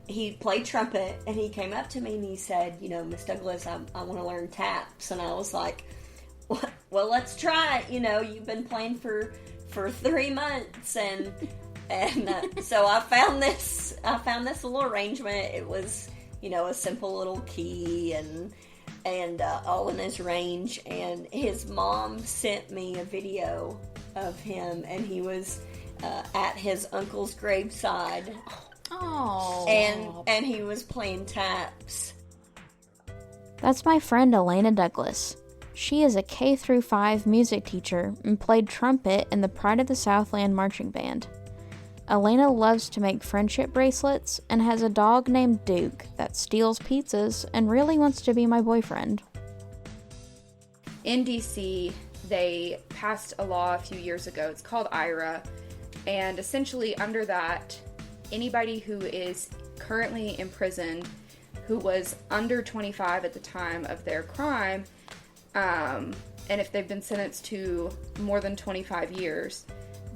he played trumpet, and he came up to me and he said, Miss Douglas, I want to learn taps. And I was like, well, let's try it. You've been playing for 3 months, and so I found this little arrangement. It was, a simple little key and all in his range. And his mom sent me a video of him, and he was at his uncle's graveside. Oh. And he was playing taps. That's my friend Elana Douglas. She is a K-5 music teacher and played trumpet in the Pride of the Southland marching band. Elana loves to make friendship bracelets and has a dog named Duke that steals pizzas and really wants to be my boyfriend. In DC, they passed a law a few years ago. It's called IRA, and essentially under that, anybody who is currently imprisoned who was under 25 at the time of their crime, and if they've been sentenced to more than 25 years,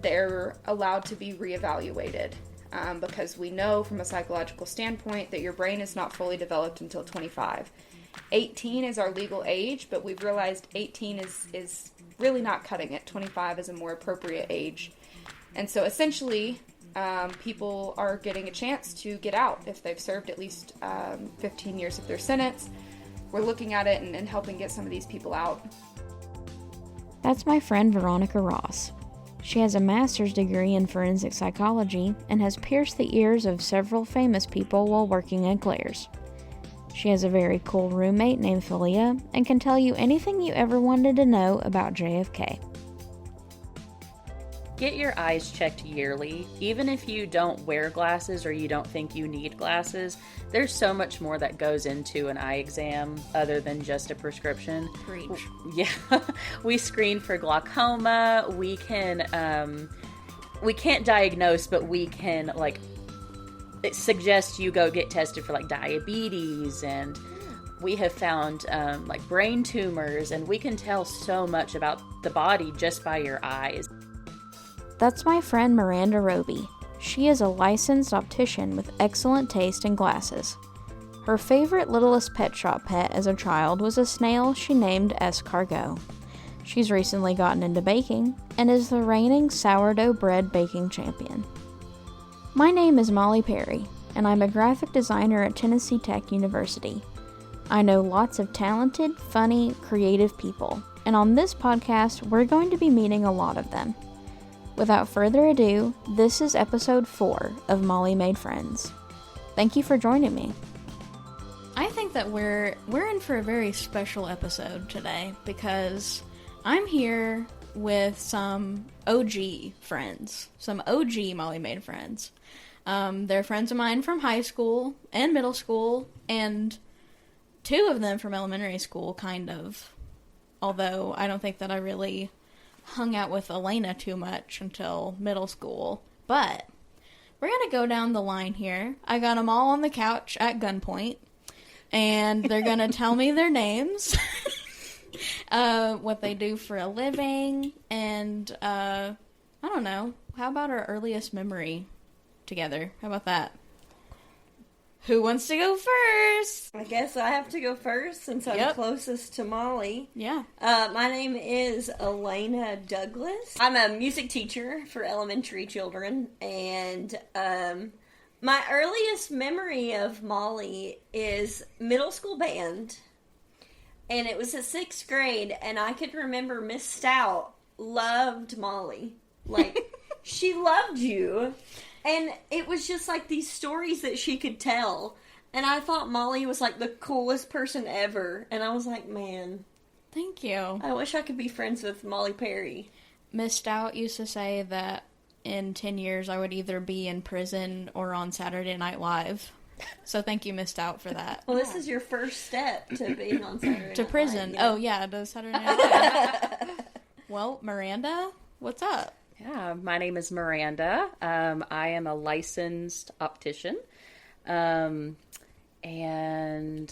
they're allowed to be reevaluated, because we know from a psychological standpoint that your brain is not fully developed until 25. 18 is our legal age, but we've realized 18 is really not cutting it. 25 is a more appropriate age. And so essentially, people are getting a chance to get out if they've served at least 15 years of their sentence. We're looking at it and helping get some of these people out. That's my friend Veronica Ross. She has a master's degree in forensic psychology and has pierced the ears of several famous people while working at Claire's. She has a very cool roommate named Philia and can tell you anything you ever wanted to know about JFK. Get your eyes checked yearly. Even if you don't wear glasses or you don't think you need glasses, there's so much more that goes into an eye exam other than just a prescription. Preach. Yeah. We screen for glaucoma. We can't diagnose, but we can, suggest you go get tested for, diabetes, and we have found, brain tumors, and we can tell so much about the body just by your eyes. That's my friend Miranda Robey. She is a licensed optician with excellent taste in glasses. Her favorite littlest pet shop pet as a child was a snail she named Escargot. She's recently gotten into baking and is the reigning sourdough bread baking champion. My name is Molly Perry, and I'm a graphic designer at Tennessee Tech University. I know lots of talented, funny, creative people, and on this podcast, we're going to be meeting a lot of them. Without further ado, this is episode 4 of Molly Made Friends. Thank you for joining me. I think that we're in for a very special episode today because I'm here with some OG friends, some OG Molly Made friends. They're friends of mine from high school and middle school, and 2 of them from elementary school, kind of. Although I don't think that I really hung out with Elana too much until middle school. But we're going to go down the line here. I got them all on the couch at gunpoint, and they're going to tell me their names, what they do for a living, and I don't know. How about our earliest memory together? How about that? Who wants to go first? I guess I have to go first since I'm closest to Molly. Yeah. My name is Elana Douglas. I'm a music teacher for elementary children, and my earliest memory of Molly is middle school band, and it was the 6th grade, and I could remember Miss Stout loved Molly. She loved you. And it was just these stories that she could tell. And I thought Molly was the coolest person ever. And I was like, man. Thank you. I wish I could be friends with Molly Perry. Miss Stout used to say that in 10 years I would either be in prison or on Saturday Night Live. So thank you, Miss Stout, for that. Well, this is your first step to being on Saturday Night Live. To prison. Yeah. Oh, yeah, to Saturday Night Live. Well, Miranda, what's up? Yeah, my name is Miranda. I am a licensed optician. And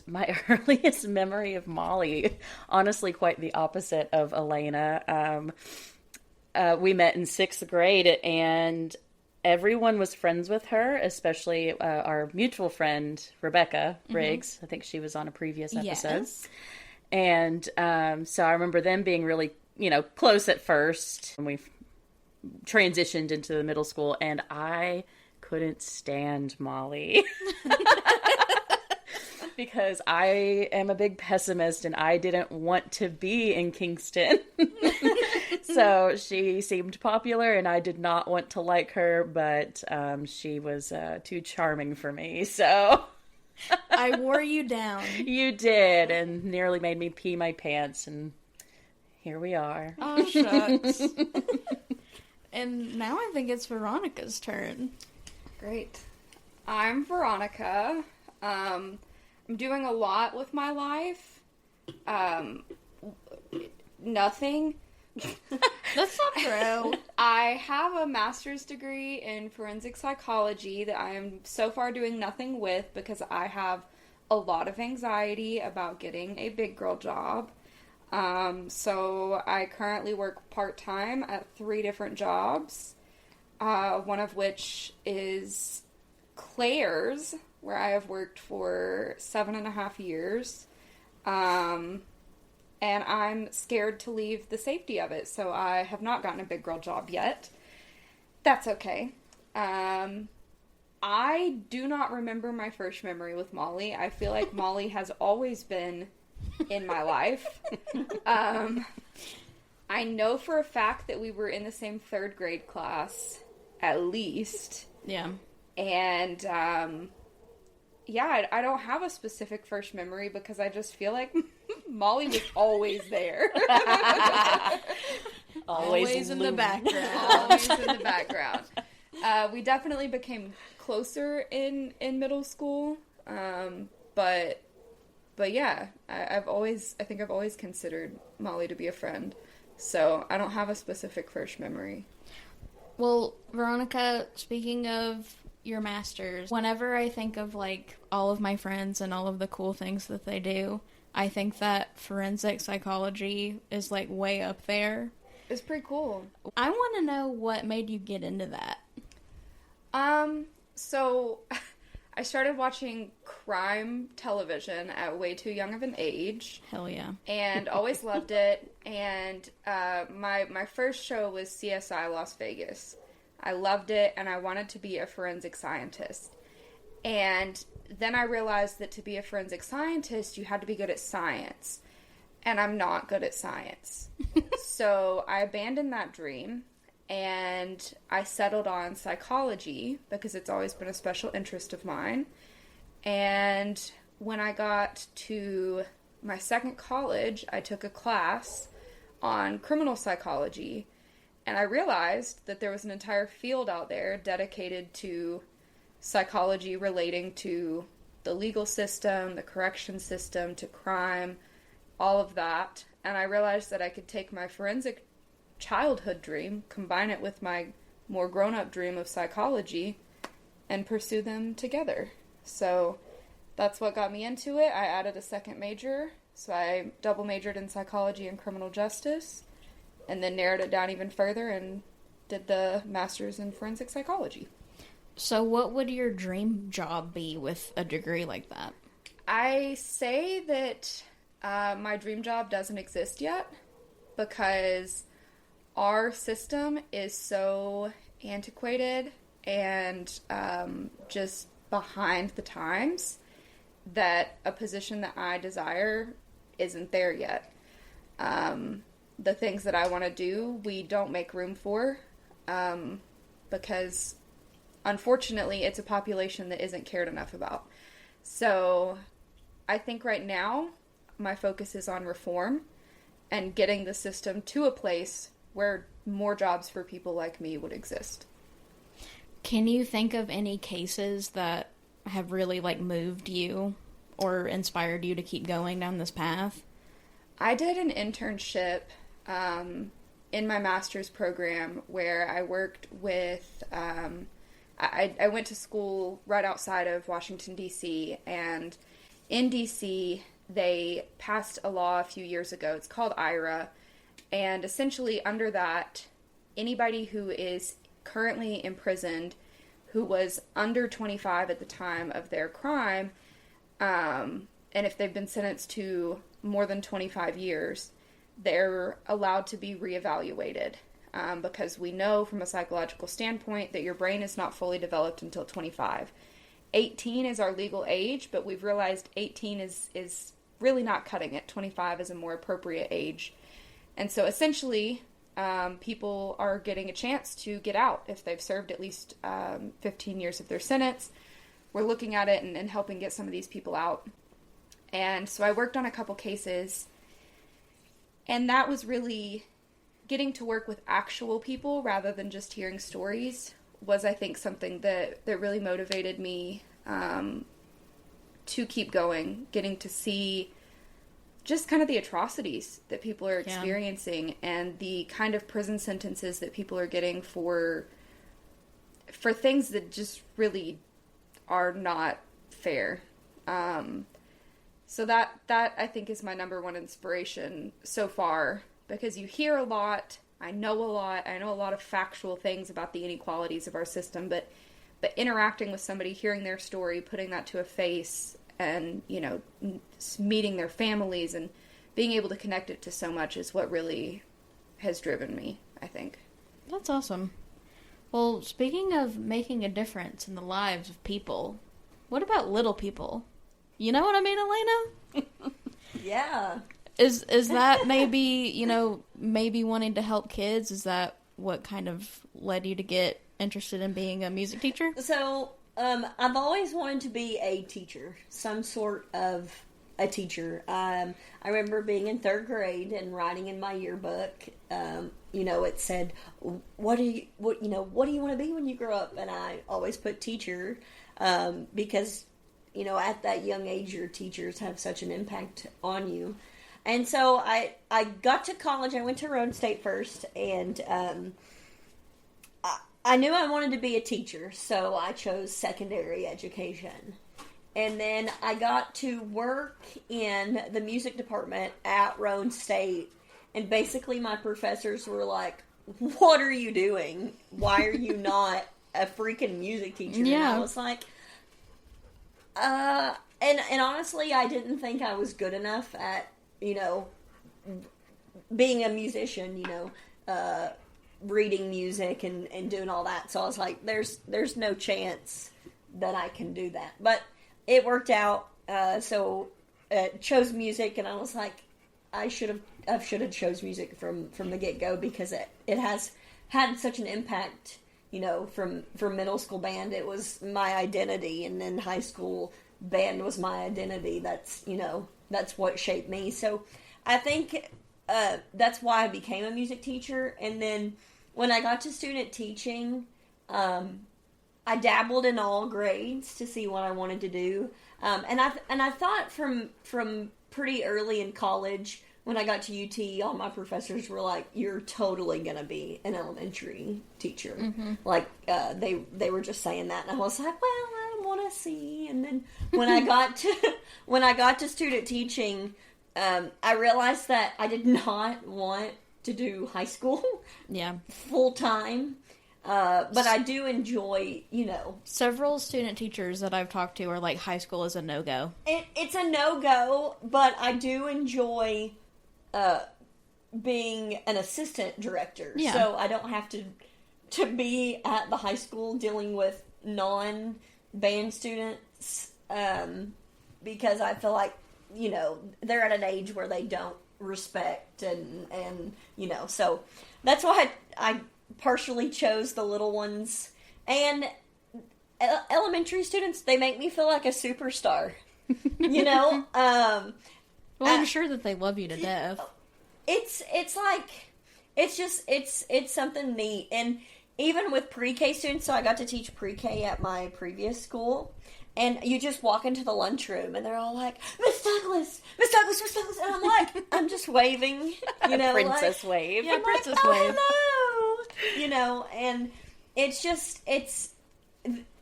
my earliest memory of Molly, honestly quite the opposite of Elana. We met in 6th grade, and everyone was friends with her, especially our mutual friend, Rebecca Briggs. I think she was on a previous episode. Yes. And so I remember them being really, close at first when we transitioned into the middle school, and I couldn't stand Molly. Because I am a big pessimist and I didn't want to be in Kingston. So she seemed popular and I did not want to like her, but she was too charming for me, so... I wore you down. You did, and nearly made me pee my pants, and here we are. Oh, shucks. And now I think it's Veronica's turn. Great. I'm Veronica. I'm doing a lot with my life. Nothing. That's not true. I have a master's degree in forensic psychology that I am so far doing nothing with because I have a lot of anxiety about getting a big girl job. So I currently work part-time at 3 different jobs, one of which is Claire's, where I have worked for 7.5 years. And I'm scared to leave the safety of it, so I have not gotten a big girl job yet. That's okay. I do not remember my first memory with Molly. I feel like Molly has always been in my life. I know for a fact that we were in the same 3rd grade class, at least. Yeah. And, I don't have a specific first memory because I just feel like Molly was always there. Always in the background. Always in the background. We definitely became closer in middle school. But yeah, I think I've always considered Molly to be a friend. So I don't have a specific first memory. Well, Veronica, speaking of your masters, whenever I think of, like, all of my friends and all of the cool things that they do, I think that forensic psychology is, like, way up there. It's pretty cool. I want to know what made you get into that. So I started watching crime television at way too young of an age. Hell yeah. And always loved it. And my first show was CSI Las Vegas. I loved it, and I wanted to be a forensic scientist. And then I realized that to be a forensic scientist, you had to be good at science. And I'm not good at science. So I abandoned that dream, and I settled on psychology because it's always been a special interest of mine. And when I got to my second college, I took a class on criminal psychology. And I realized that there was an entire field out there dedicated to psychology relating to the legal system, the correction system, to crime, all of that. And I realized that I could take my forensic childhood dream, combine it with my more grown-up dream of psychology, and pursue them together. So that's what got me into it. I added a second major, so I double majored in psychology and criminal justice. And then narrowed it down even further and did the master's in forensic psychology. So what would your dream job be with a degree like that? I say that my dream job doesn't exist yet because our system is so antiquated and just behind the times that a position that I desire isn't there yet. The things that I want to do, we don't make room for, because unfortunately it's a population that isn't cared enough about. So I think right now my focus is on reform and getting the system to a place where more jobs for people like me would exist. Can you think of any cases that have really, like, moved you or inspired you to keep going down this path? I did an internship in my master's program where I worked with, I went to school right outside of Washington, D.C., and in D.C. they passed a law a few years ago. It's called IRA, and essentially under that, anybody who is currently imprisoned who was under 25 at the time of their crime, and if they've been sentenced to more than 25 years, they're allowed to be reevaluated. Because we know from a psychological standpoint that your brain is not fully developed until 25. 18 is our legal age, but we've realized 18 is really not cutting it. 25 is a more appropriate age. And so essentially, people are getting a chance to get out if they've served at least 15 years of their sentence. We're looking at it and helping get some of these people out. And so I worked on a couple cases, and that was really getting to work with actual people rather than just hearing stories was, I think, something that really motivated me to keep going, getting to see just kind of the atrocities that people are experiencing and the kind of prison sentences that people are getting for things that just really are not fair. So that I think is my number one inspiration so far, because you hear a lot, I know a lot of factual things about the inequalities of our system, but interacting with somebody, hearing their story, putting that to a face, and, you know, meeting their families and being able to connect it to so much is what really has driven me, I think. That's awesome. Well, speaking of making a difference in the lives of people, what about little people? You know what I mean, Elena? Yeah. Is that maybe, you know, maybe wanting to help kids? Is that what kind of led you to get interested in being a music teacher? So, I've always wanted to be a teacher, some sort of a teacher. I remember being in 3rd grade and writing in my yearbook, you know, it said, what do you want to be when you grow up? And I always put teacher, because, you know, at that young age, your teachers have such an impact on you. And so I got to college. I went to Roan State first, and I knew I wanted to be a teacher, so I chose secondary education. And then I got to work in the music department at Roan State, and basically my professors were like, "What are you doing? Why are you not a freaking music teacher?" Yeah. And I was like, and honestly, I didn't think I was good enough at, you know, being a musician, you know, reading music and doing all that. So I was like, there's no chance that I can do that. But it worked out. So chose music, and I was like, I should have chose music from the get-go, because it has had such an impact, you know, from middle school band. It was my identity, and then high school band was my identity. That's, you know, that's what shaped me. So I think that's why I became a music teacher. And then when I got to student teaching, I dabbled in all grades to see what I wanted to do. And I thought from pretty early in college, when I got to UT, all my professors were like, "You're totally gonna be an elementary teacher." Mm-hmm. Like they were just saying that, and I was like, "Well, I want to see." And then when I got to student teaching, I realized that I did not want to do high school, full time. But I do enjoy, you know. Several student teachers that I've talked to are like, high school is a no-go. It's a no-go, but I do enjoy being an assistant director. Yeah. So I don't have to be at the high school dealing with non-band students, because I feel like, you know, they're at an age where they don't respect and you know, so that's why I partially chose the little ones. And elementary students, they make me feel like a superstar, you know. Well, I'm sure that they love you to death. It's like, it's something neat. And even with pre-K students, so I got to teach pre-K at my previous school, and you just walk into the lunchroom and they're all like, "Miss Douglas, Miss Douglas, Miss Douglas," and I'm like, I'm just waving, you know, princess like, wave. Yeah, princess wave. Oh, hello, you know, and it's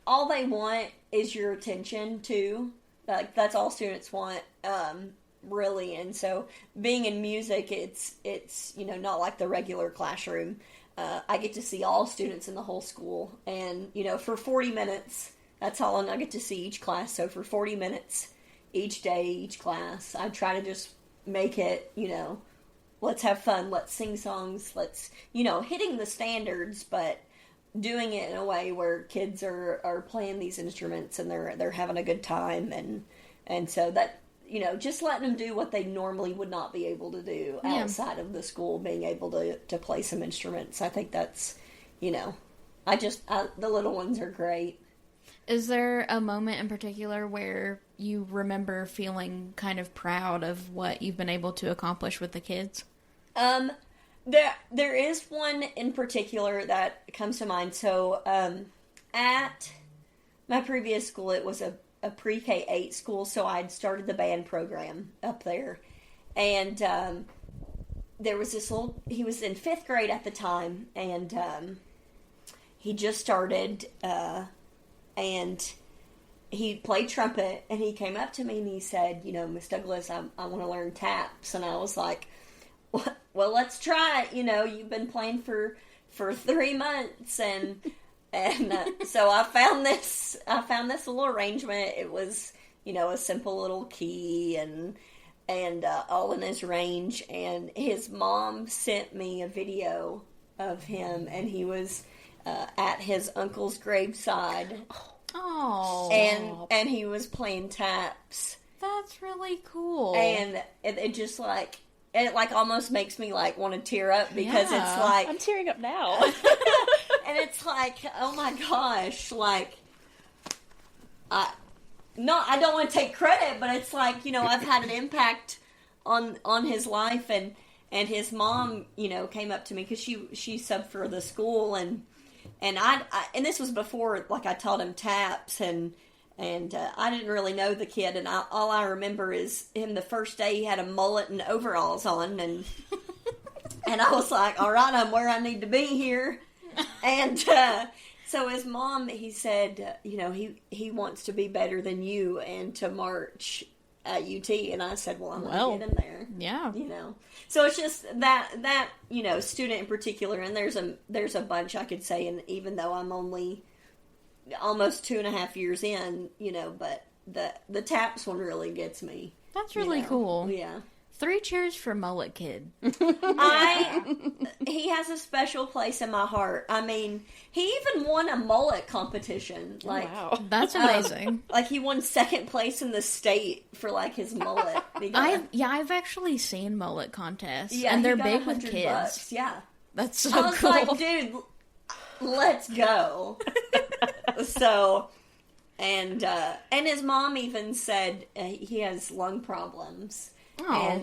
all they want is your attention too. Like, that's all students want, really. And so being in music, it's you know, not like the regular classroom. I get to see all students in the whole school. And, for 40 minutes, that's how long I get to see each class. So for 40 minutes each day, each class, I try to just make it, let's have fun, let's sing songs, let's, hitting the standards, but doing it in a way where kids are playing these instruments and they're having a good time. And so that, just letting them do what they normally would not be able to do outside of the school, being able to play some instruments. I think that's, the little ones are great. Is there a moment in particular where you remember feeling kind of proud of what you've been able to accomplish with the kids? There is one in particular that comes to mind. So, at my previous school, it was a pre-K 8 school, so I'd started the band program up there. And there was this he was in 5th grade at the time, and he just started, and he played trumpet, and he came up to me and he said, Miss Douglas, I want to learn taps. And I was like, well, let's try it. You've been playing for 3 months, and so I found this little arrangement. It was, a simple little key and all in his range. And his mom sent me a video of him, and he was at his uncle's graveside. Oh, and he was playing taps. That's really cool. And it just it almost makes me want to tear up, because it's like, I'm tearing up now. and it's like, oh my gosh, I don't want to take credit, but it's like, I've had an impact on his life, and his mom, came up to me because she subbed for the school, and I this was before I taught him taps, and I didn't really know the kid, and all I remember is him the first day he had a mullet and overalls on, and I was like, all right, I'm where I need to be here. And so his mom, he said, he wants to be better than you and to march at UT. And I said, well, I'm going to get him there. Yeah. So it's just that student in particular, and there's a bunch I could say, and even though I'm only almost 2.5 years in, but the taps one really gets me. That's really cool. Yeah. 3 cheers for Mullet Kid. He has a special place in my heart. I mean, he even won a mullet competition. Wow. That's amazing. He won 2nd place in the state for his mullet. I've actually seen mullet contests. Yeah, and they're big with kids. $100. Yeah. That's so I was cool. like, dude, let's go. So, and his mom even said he has lung problems. Oh.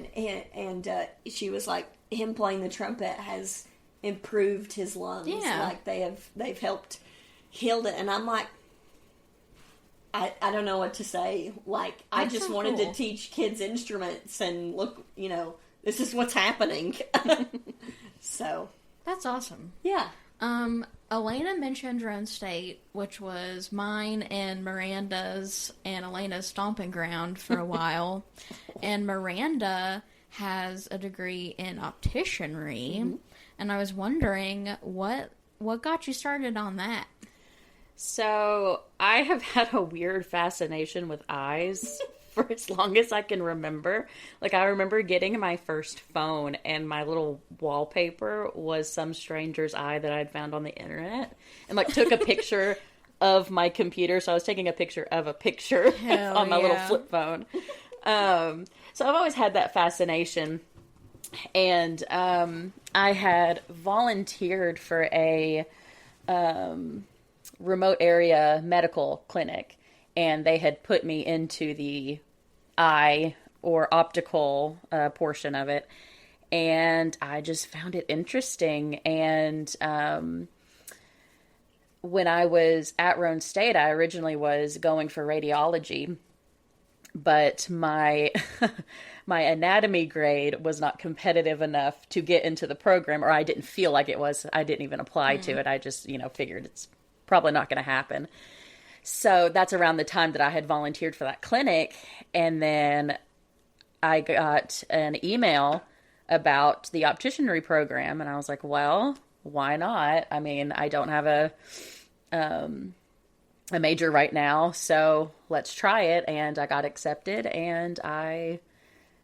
And she was like, him playing the trumpet has improved his lungs. Yeah. They've helped heal it. And I'm like, I don't know what to say. I just so wanted cool. to teach kids instruments, and look, this is what's happening. So. That's awesome. Yeah. Elana mentioned Rhone State, which was mine and Miranda's and Elena's stomping ground for a while. And Miranda has a degree in opticianry. Mm-hmm. And I was wondering, what got you started on that? So, I have had a weird fascination with eyes for as long as I can remember. I remember getting my first phone, and my little wallpaper was some stranger's eye that I'd found on the internet, and took a picture of my computer. So I was taking a picture of a picture on my little flip phone. So I've always had that fascination, and I had volunteered for a remote area medical clinic. And they had put me into the eye or optical portion of it. And I just found it interesting. And when I was at Rhone State, I originally was going for radiology. But my my anatomy grade was not competitive enough to get into the program. Or I didn't feel like it was. I didn't even apply to it. I just, figured it's probably not going to happen. So that's around the time that I had volunteered for that clinic. And then I got an email about the opticianry program. And I was like, well, why not? I mean, I don't have a major right now, so let's try it. And I got accepted, and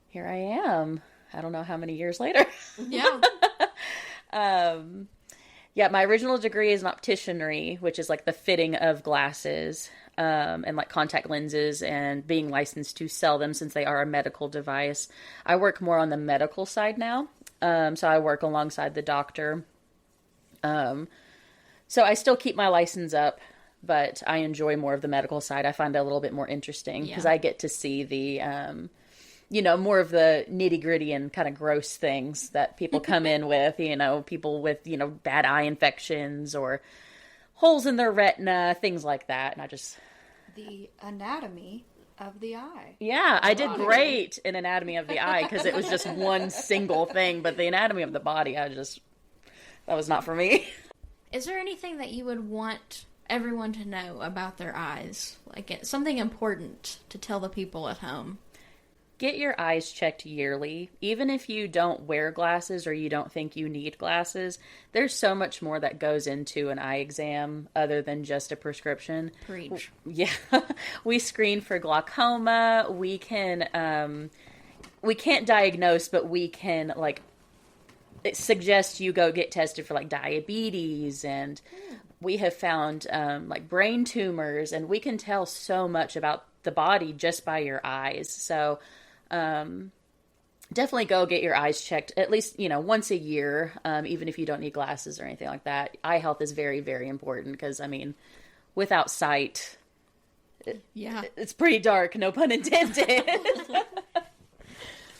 here I am. I don't know how many years later. Yeah. Yeah, my original degree is in opticianry, which is like the fitting of glasses, and like contact lenses, and being licensed to sell them since they are a medical device. I work more on the medical side now. So I work alongside the doctor. So I still keep my license up, but I enjoy more of the medical side. I find it a little bit more interesting because I get to see the, more of the nitty gritty and kind of gross things that people come in with, people with, bad eye infections or holes in their retina, things like that. And the anatomy of the eye. Yeah, I did great in anatomy of the eye because it was just one single thing, but the anatomy of the body, that was not for me. Is there anything that you would want everyone to know about their eyes? Like something important to tell the people at home? Get your eyes checked yearly. Even if you don't wear glasses or you don't think you need glasses, there's so much more that goes into an eye exam other than just a prescription. Preach. Yeah. We screen for glaucoma. We can't diagnose, but we can suggest you go get tested for diabetes, and we have found brain tumors, and we can tell so much about the body just by your eyes. So definitely go get your eyes checked at least, once a year, even if you don't need glasses or anything like that. Eye health is very, very important because, without sight, it's pretty dark, no pun intended.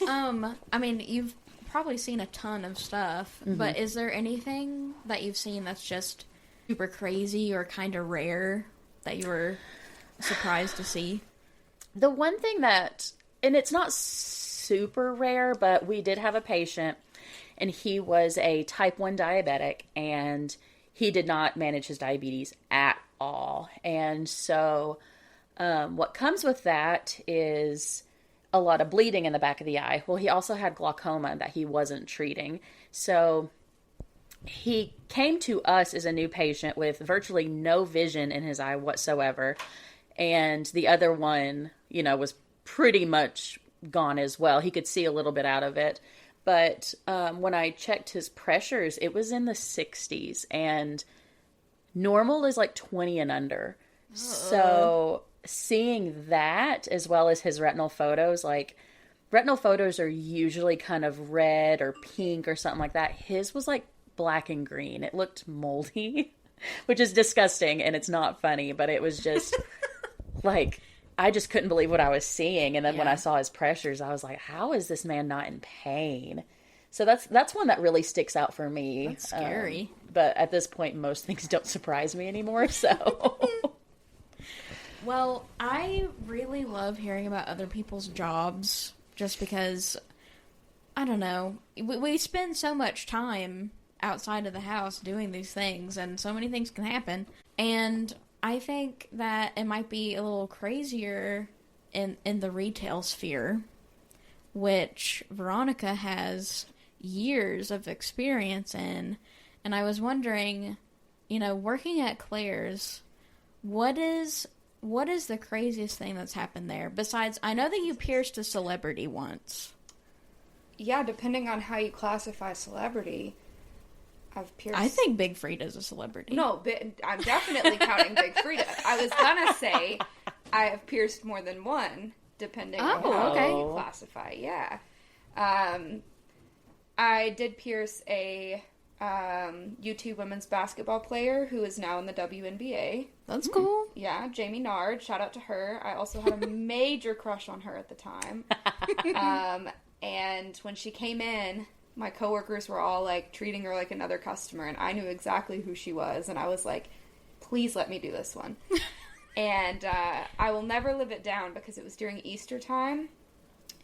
You've probably seen a ton of stuff, but is there anything that you've seen that's just super crazy or kind of rare that you were surprised to see? The one thing and it's not super rare, but we did have a patient, and he was a type 1 diabetic, and he did not manage his diabetes at all. And so what comes with that is a lot of bleeding in the back of the eye. Well, he also had glaucoma that he wasn't treating. So he came to us as a new patient with virtually no vision in his eye whatsoever. And the other one, was pretty much gone as well. He could see a little bit out of it. But when I checked his pressures, it was in the 60s. And normal is 20 and under. So seeing that, as well as his retinal photos, retinal photos are usually kind of red or pink or something like that. His was black and green. It looked moldy, which is disgusting, and it's not funny, but it was just I just couldn't believe what I was seeing. And then when I saw his pressures, I was like, how is this man not in pain? So that's one that really sticks out for me. That's scary. But at this point, most things don't surprise me anymore, so... Well, I really love hearing about other people's jobs just because, I don't know, we spend so much time outside of the house doing these things, and so many things can happen. And I think that it might be a little crazier in the retail sphere, which Veronica has years of experience in. And I was wondering, working at Claire's, what is the craziest thing that's happened there? Besides, I know that you pierced a celebrity once. Yeah, depending on how you classify celebrity. I've pierced... I think Big Frida's a celebrity. No, I'm definitely counting Big Frida. I was gonna say I have pierced more than one, depending on how you classify. Yeah. I did pierce a UT women's basketball player who is now in the WNBA. That's cool. Yeah, Jamie Nard. Shout out to her. I also had a major crush on her at the time. And when she came in, my coworkers were all treating her like another customer, and I knew exactly who she was, and I was like, please let me do this one. And I will never live it down because it was during Easter time.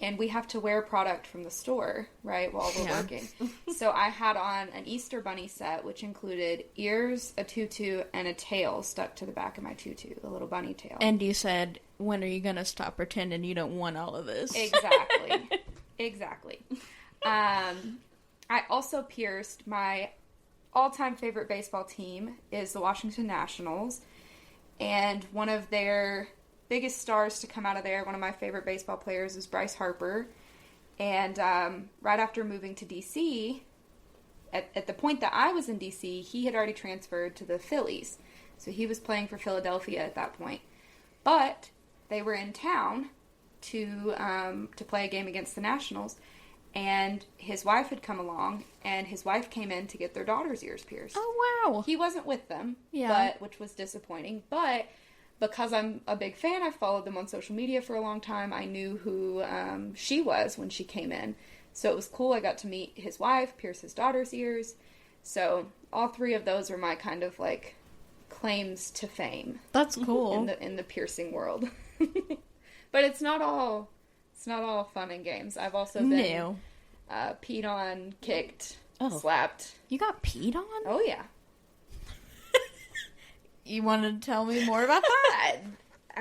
And we have to wear product from the store, right, while we're working. So I had on an Easter bunny set, which included ears, a tutu, and a tail stuck to the back of my tutu, the little bunny tail. And you said, when are you going to stop pretending you don't want all of this? Exactly. I also pierced my all-time favorite baseball team is the Washington Nationals. And one of their biggest stars to come out of there, one of my favorite baseball players, is Bryce Harper. And right after moving to D.C., at the point that I was in D.C., he had already transferred to the Phillies. So he was playing for Philadelphia at that point. But they were in town to play a game against the Nationals. And his wife had come along, and his wife came in to get their daughter's ears pierced. Oh, wow. He wasn't with them, which was disappointing. But because I'm a big fan, I followed them on social media for a long time. I knew who she was when she came in. So it was cool. I got to meet his wife, pierce his daughter's ears. So all three of those are my kind of like claims to fame. That's cool. In the piercing world. But it's not all fun and games. I've also been peed on, kicked, slapped. You got peed on? Oh, yeah. You want to tell me more about that?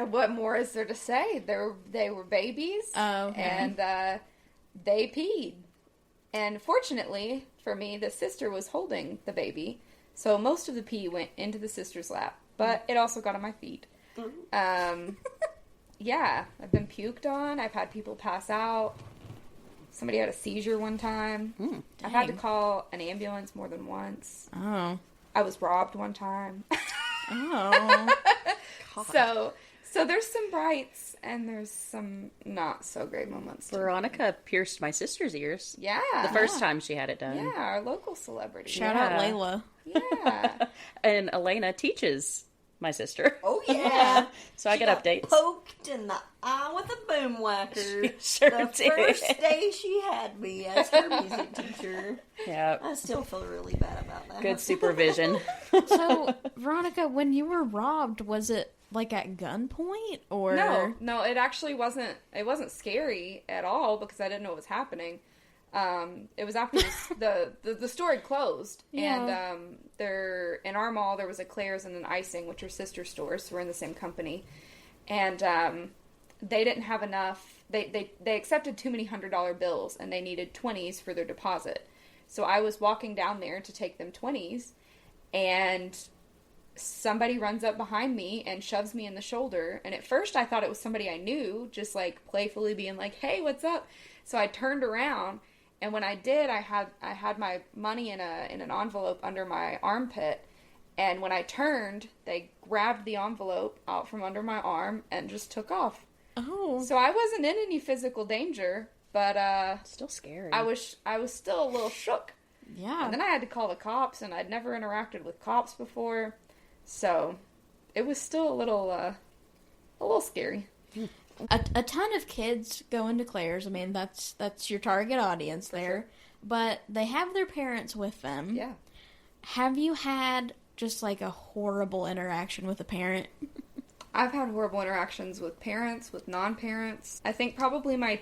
What more is there to say? They were babies, and they peed. And fortunately for me, the sister was holding the baby, so most of the pee went into the sister's lap, but it also got on my feet. Yeah, I've been puked on. I've had people pass out. Somebody had a seizure one time. I've had to call an ambulance more than once. Oh. I was robbed one time. Oh. So there's some brights and there's some not so great moments. Veronica pierced my sister's ears. Yeah. The first time she had it done. Yeah, our local celebrity. Shout out Layla. Yeah. And Elana teaches my sister. Oh, yeah. So I get updates. Poked in the eye with a boom whacker. Sure the did. first day she had me as her music teacher. Yeah. I still feel really bad about that. Good supervision. So, Veronica, when you were robbed, was it like at gunpoint or? No, it actually wasn't. It wasn't scary at all because I didn't know what was happening. It was after the store had closed, and there in our mall there was a Claire's and an Icing, which are sister stores, so we're in the same company, and they didn't have enough. They accepted too many $100 bills, and they needed 20s for their deposit. So I was walking down there to take them 20s, and somebody runs up behind me and shoves me in the shoulder. And at first I thought it was somebody I knew, just like playfully being like, "Hey, what's up?" So I turned around. And when I did, I had my money in an envelope under my armpit, and when I turned, they grabbed the envelope out from under my arm and just took off. Oh. So I wasn't in any physical danger, but Still scary. I was still a little shook. Yeah. And then I had to call the cops, and I'd never interacted with cops before, so it was still a little scary. A ton of kids go into Claire's. I mean, that's your target audience there. Sure. But they have their parents with them. Yeah. Have you had just like a horrible interaction with a parent? I've had horrible interactions with parents, with non-parents. I think probably my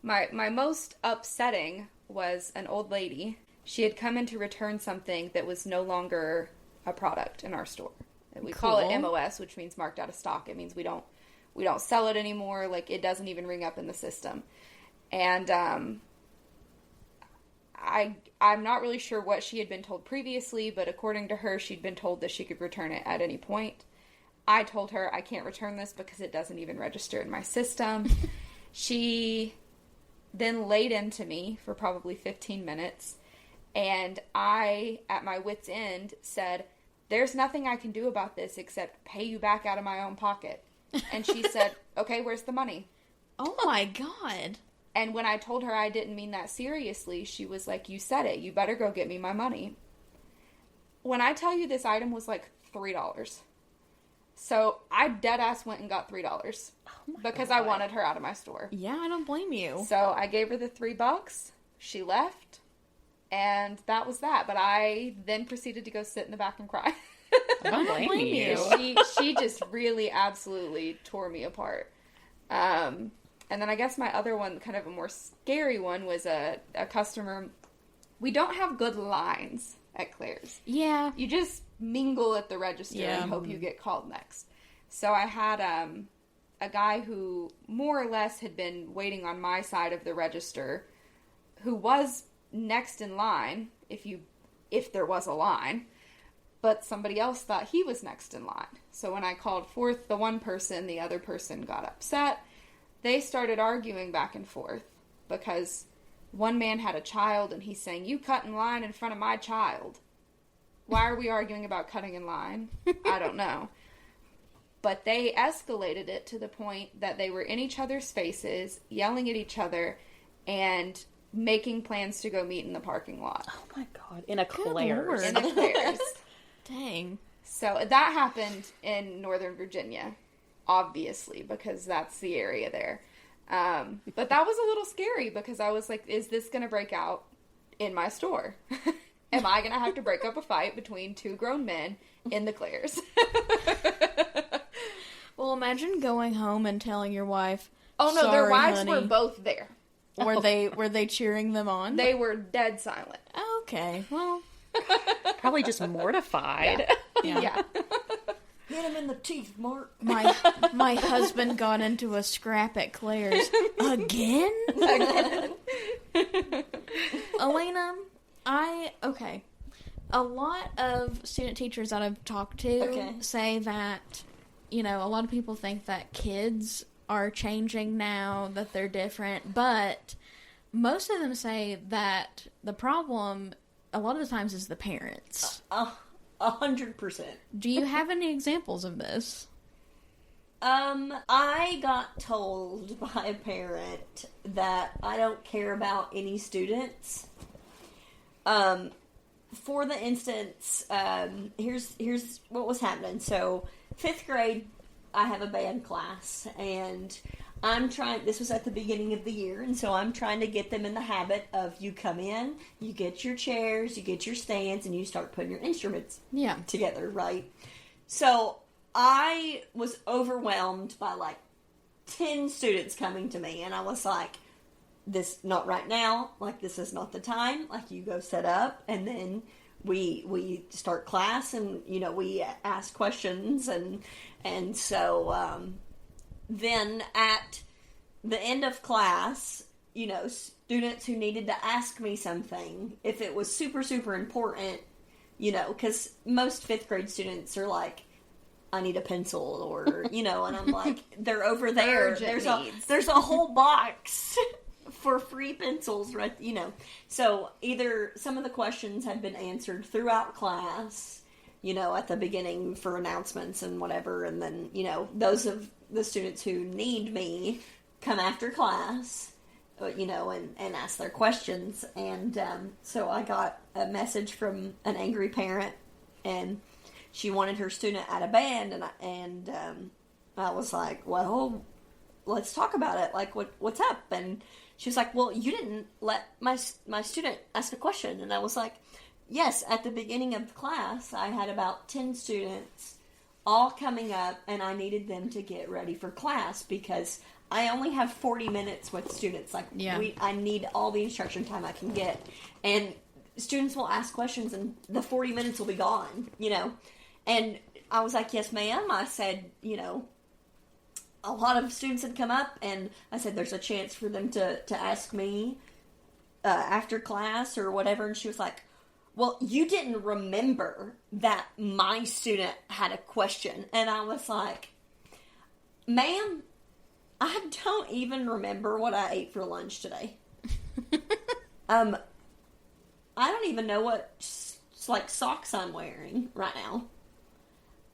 most upsetting was an old lady. She had come in to return something that was no longer a product in our store. We call it MOS, which means marked out of stock. It means we don't sell it anymore. Like, it doesn't even ring up in the system. And I'm not really sure what she had been told previously, but according to her, she'd been told that she could return it at any point. I told her I can't return this because it doesn't even register in my system. She then laid into me for probably 15 minutes, and I, at my wit's end, said, "There's nothing I can do about this except pay you back out of my own pocket." And she said, "Okay, where's the money?" Oh my God. And when I told her I didn't mean that seriously, she was like, "You said it. You better go get me my money." When I tell you this item was like $3. So I dead ass went and got $3 because I wanted her out of my store. Yeah, I don't blame you. So I gave her the $3. She left. And that was that. But I then proceeded to go sit in the back and cry. I don't blame you. She just really absolutely tore me apart. And then I guess my other one, kind of a more scary one, was a customer. We don't have good lines at Claire's. Yeah. You just mingle at the register and hope you get called next. So I had a guy who more or less had been waiting on my side of the register, who was next in line. If you if there was a line. But somebody else thought he was next in line. So when I called forth the one person, the other person got upset. They started arguing back and forth because one man had a child and he's saying, "You cut in line in front of my child." Why are we arguing about cutting in line? I don't know. But they escalated it to the point that they were in each other's faces, yelling at each other, and making plans to go meet in the parking lot. Oh my God. In a Claire's. In a Claire's. Dang. So that happened in Northern Virginia, obviously, because that's the area there. But that was a little scary because I was like, is this going to break out in my store? Am I going to have to break up a fight between two grown men in the Claire's? Well, imagine going home and telling your wife, Oh no, their "Sorry, wives honey." were both there. Were they cheering them on? They were dead silent. Okay, well, Probably just mortified. Yeah. Hit him in the teeth, Mark. my husband got into a scrap at Claire's again. Elena, a lot of student teachers that I've talked to say that, a lot of people think that kids are changing now, that they're different, but most of them say that the problem a lot of the times is the parents. 100%. Do you have any examples of this? I got told by a parent that I don't care about any students. For the instance, here's what was happening. So, 5th grade, I have a band class, and this was at the beginning of the year, and so I'm trying to get them in the habit of you come in, you get your chairs, you get your stands, and you start putting your instruments together, right? So I was overwhelmed by like 10 students coming to me, and I was like, this, not right now, like this is not the time, like you go set up, and then we start class, and we ask questions, and so then at the end of class, students who needed to ask me something, if it was super, super important, because most 5th grade students are like, I need a pencil, or, and I'm like, they're over there. There's a whole box for free pencils, right? So either some of the questions had been answered throughout class, at the beginning for announcements and whatever, and then, those of the students who need me come after class, and ask their questions. And so I got a message from an angry parent, and she wanted her student at a band, and I was like, well, let's talk about it. Like, what's up? And she was like, well, you didn't let my student ask a question. And I was like, yes, at the beginning of the class, I had about 10 students all coming up, and I needed them to get ready for class because I only have 40 minutes with students. Like, I need all the instruction time I can get. And students will ask questions, and the 40 minutes will be gone, And I was like, yes, ma'am. I said, a lot of students had come up, and I said, there's a chance for them to ask me after class or whatever. And she was like, well, you didn't remember that my student had a question. And I was like, ma'am, I don't even remember what I ate for lunch today. I don't even know what socks I'm wearing right now.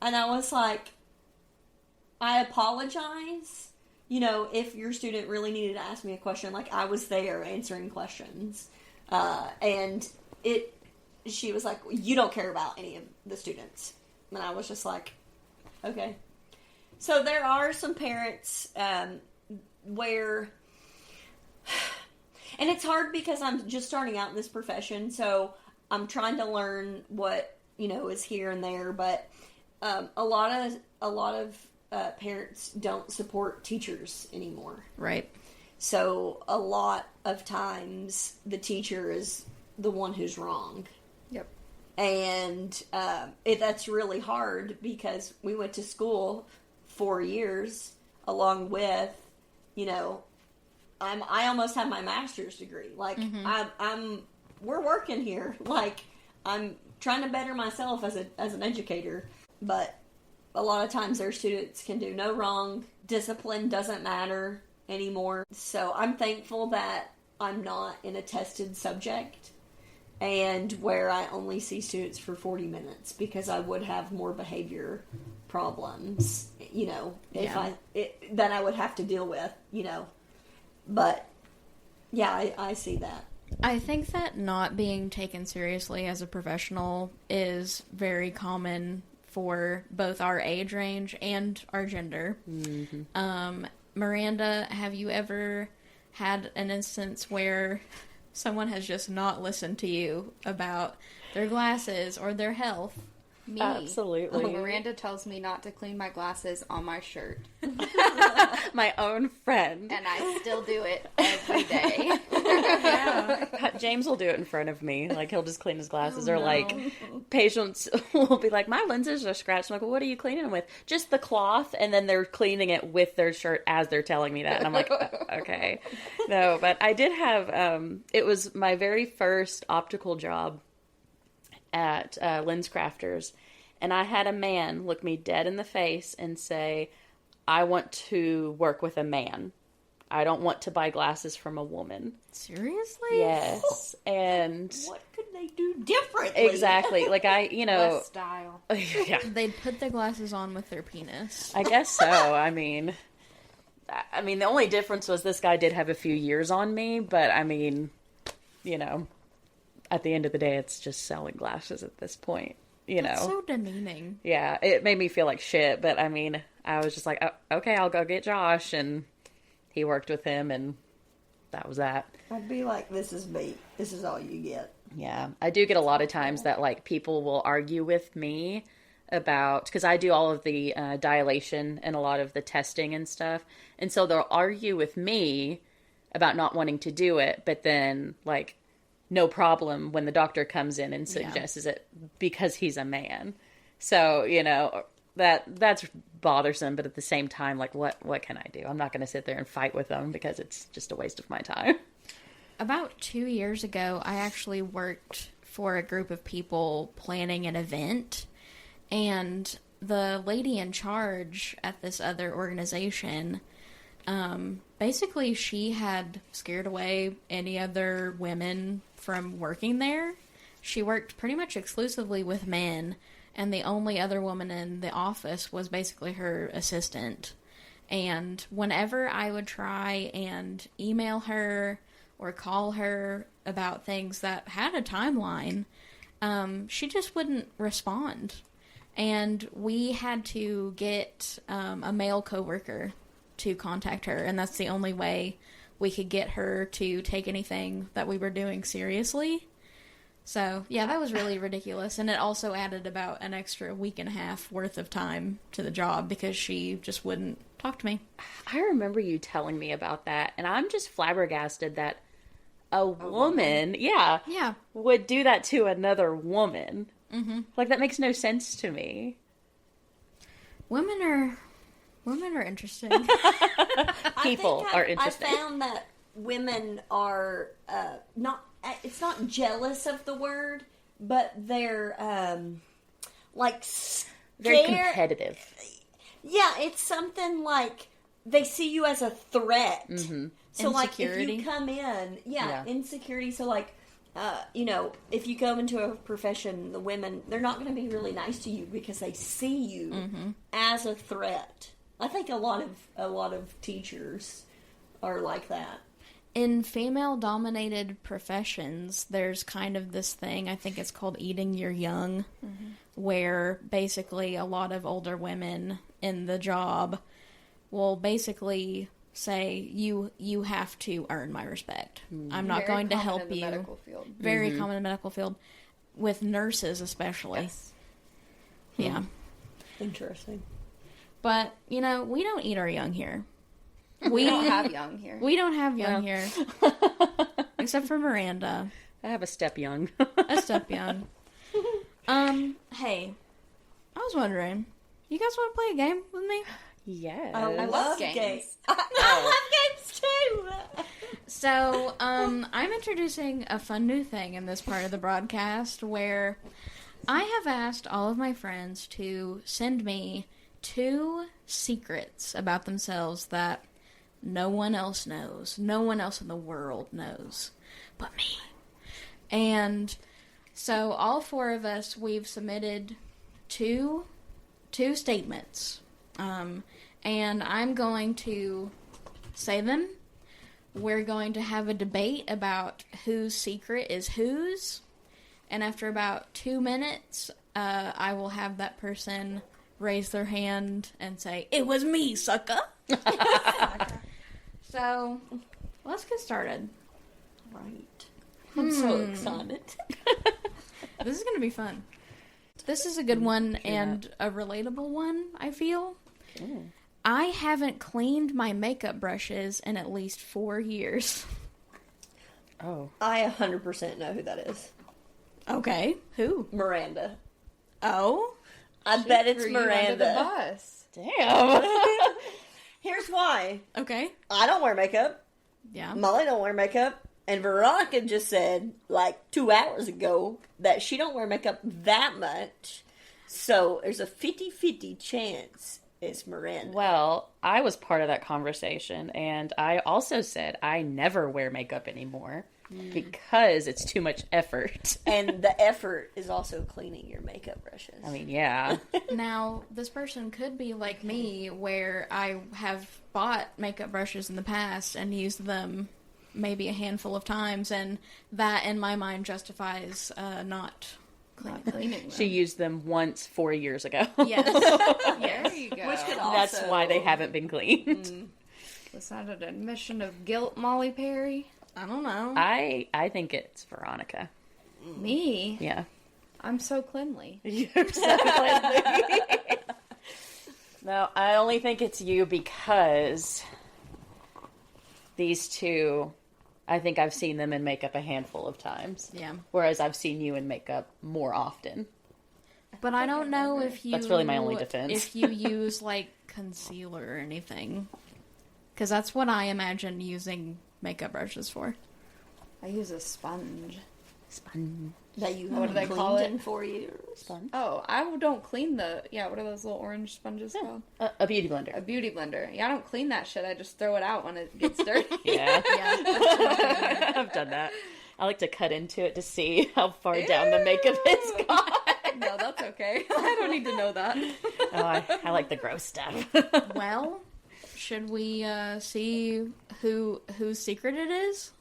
And I was like, I apologize, if your student really needed to ask me a question. Like, I was there answering questions. And she was like, you don't care about any of the students. And I was just like, okay. So there are some parents where, and it's hard because I'm just starting out in this profession, so I'm trying to learn what, is here and there, but a lot of parents don't support teachers anymore. Right. So a lot of times the teacher is the one who's wrong. Yep. And that's really hard because we went to school 4 years along with, I almost have my master's degree. Like, we're working here. Like, I'm trying to better myself as an educator, but a lot of times their students can do no wrong. Discipline doesn't matter anymore. So I'm thankful that I'm not in a tested subject and where I only see students for 40 minutes, because I would have more behavior problems, that I would have to deal with, But, yeah, I see that. I think that not being taken seriously as a professional is very common for both our age range and our gender. Mm-hmm. Miranda, have you ever had an instance where someone has just not listened to you about their glasses or their health? Me. Absolutely. Miranda tells me not to clean my glasses on my shirt. My own friend. And I still do it every day. Yeah. James will do it in front of me. Like, he'll just clean his glasses. Patients will be like, my lenses are scratched. I'm like, well, what are you cleaning them with? Just the cloth. And then they're cleaning it with their shirt as they're telling me that. And I'm like, okay. No, but I did have, it was my very first optical job at Lens Crafters, and I had a man look me dead in the face and say, I want to work with a man. I don't want to buy glasses from a woman. Seriously? Yes. And what could they do differently? Exactly. Like, less style. Yeah. They'd put the glasses on with their penis. I guess so. I mean, the only difference was this guy did have a few years on me, but at the end of the day, it's just selling glasses at this point, That's so demeaning. Yeah, it made me feel like shit, but I was just like, oh, okay, I'll go get Josh, and he worked with him, and that was that. I'd be like, this is me. This is all you get. Yeah, I do get a lot of times that, like, people will argue with me about, because I do all of the dilation and a lot of the testing and stuff, and so they'll argue with me about not wanting to do it, but then, like, no problem when the doctor comes in and suggests it because he's a man. So, that's bothersome, but at the same time, like, what can I do? I'm not going to sit there and fight with them because it's just a waste of my time. About 2 years ago, I actually worked for a group of people planning an event, and the lady in charge at this other organization, basically she had scared away any other women from working there. She worked pretty much exclusively with men, and the only other woman in the office was basically her assistant. And whenever I would try and email her or call her about things that had a timeline, she just wouldn't respond. And we had to get a male coworker to contact her, and that's the only way we could get her to take anything that we were doing seriously. So, yeah, that was really ridiculous, and it also added about an extra week and a half worth of time to the job because she just wouldn't talk to me. I remember you telling me about that, and I'm just flabbergasted that a woman, would do that to another woman. Mm-hmm. Like, that makes no sense to me. Women are interesting. People are interesting. I found that women are it's not jealous of the word, but they're like scared. Very competitive. Yeah, it's something like they see you as a threat. Mm-hmm. So like if you come in, insecurity. So like, if you go into a profession, the women, they're not going to be really nice to you because they see you as a threat. I think a lot of teachers are like that. In female-dominated professions, there's kind of this thing, I think it's called eating your young, where basically a lot of older women in the job will basically say, you have to earn my respect. I'm not going to help you. Medical field. Very common in the medical field. With nurses especially. Yes. Yeah. Interesting. But, we don't eat our young here. We don't have young here. We don't have young here. Except for Miranda. I have a step young. A step young. Hey. I was wondering, you guys want to play a game with me? Yes. I love games. I love games too. So, I'm introducing a fun new thing in this part of the broadcast where I have asked all of my friends to send me 2 secrets about themselves that no one else knows. No one else in the world knows but me. And so all 4 of us, we've submitted two statements. And I'm going to say them. We're going to have a debate about whose secret is whose. And after about 2 minutes, I will have that person raise their hand and say, "It was me, sucker." So, let's get started. Right. I'm so excited. This is going to be fun. This is a good one and a relatable one, I feel. Ooh. I haven't cleaned my makeup brushes in at least 4 years. Oh. I 100% know who that is. Okay. Who? Miranda. Oh? I bet it's Threw you under Miranda. the bus. Damn. Here's why. Okay. I don't wear makeup. Yeah. Molly don't wear makeup. And Veronica just said, like, 2 hours ago, that she don't wear makeup that much. So there's a 50-50 chance it's Miranda. Well, I was part of that conversation, and I also said I never wear makeup anymore because it's too much effort. And the effort is also cleaning your makeup brushes. I mean, yeah. Now, this person could be like me, where I have bought makeup brushes in the past and used them maybe a handful of times, and that, in my mind, justifies not cleaning them. She used them once 4 years ago. Yes. There you go. Which could That's also- why they haven't been cleaned. Was that an admission of guilt, Molly Perry? I don't know. I think it's Veronica. Me? Yeah. I'm so cleanly. You're so cleanly. No, I only think it's you because these 2, I think I've seen them in makeup a handful of times. Yeah. Whereas I've seen you in makeup more often. But I don't know if you... That's really my only defense. If you use, like, concealer or anything. Because that's what I imagine using makeup brushes for. I use a sponge. Sponge. That you What do they haven't call cleaned it? in 4 years. Sponge. Oh, I don't clean the... Yeah, what are those little orange sponges called? A beauty blender. A beauty blender. Yeah, I don't clean that shit. I just throw it out when it gets dirty. Yeah. Yeah. I've done that. I like to cut into it to see how far down the makeup it's gone. No, that's okay. I don't need to know that. Oh, I like the gross stuff. Well, should we see whose secret it is?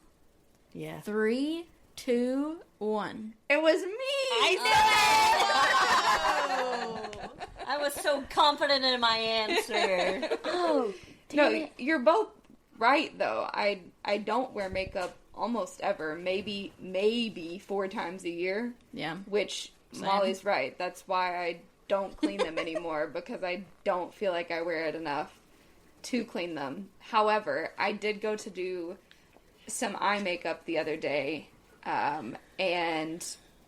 Yeah. 3, 2, 1. It was me! I was so confident in my answer. Oh, No, you're both right, though. I don't wear makeup almost ever. Maybe 4 times a year. yeah. Which, Same. Molly's right. That's why I don't clean them anymore, because I don't feel like I wear it enough to clean them. However, I did go to do some eye makeup the other day, and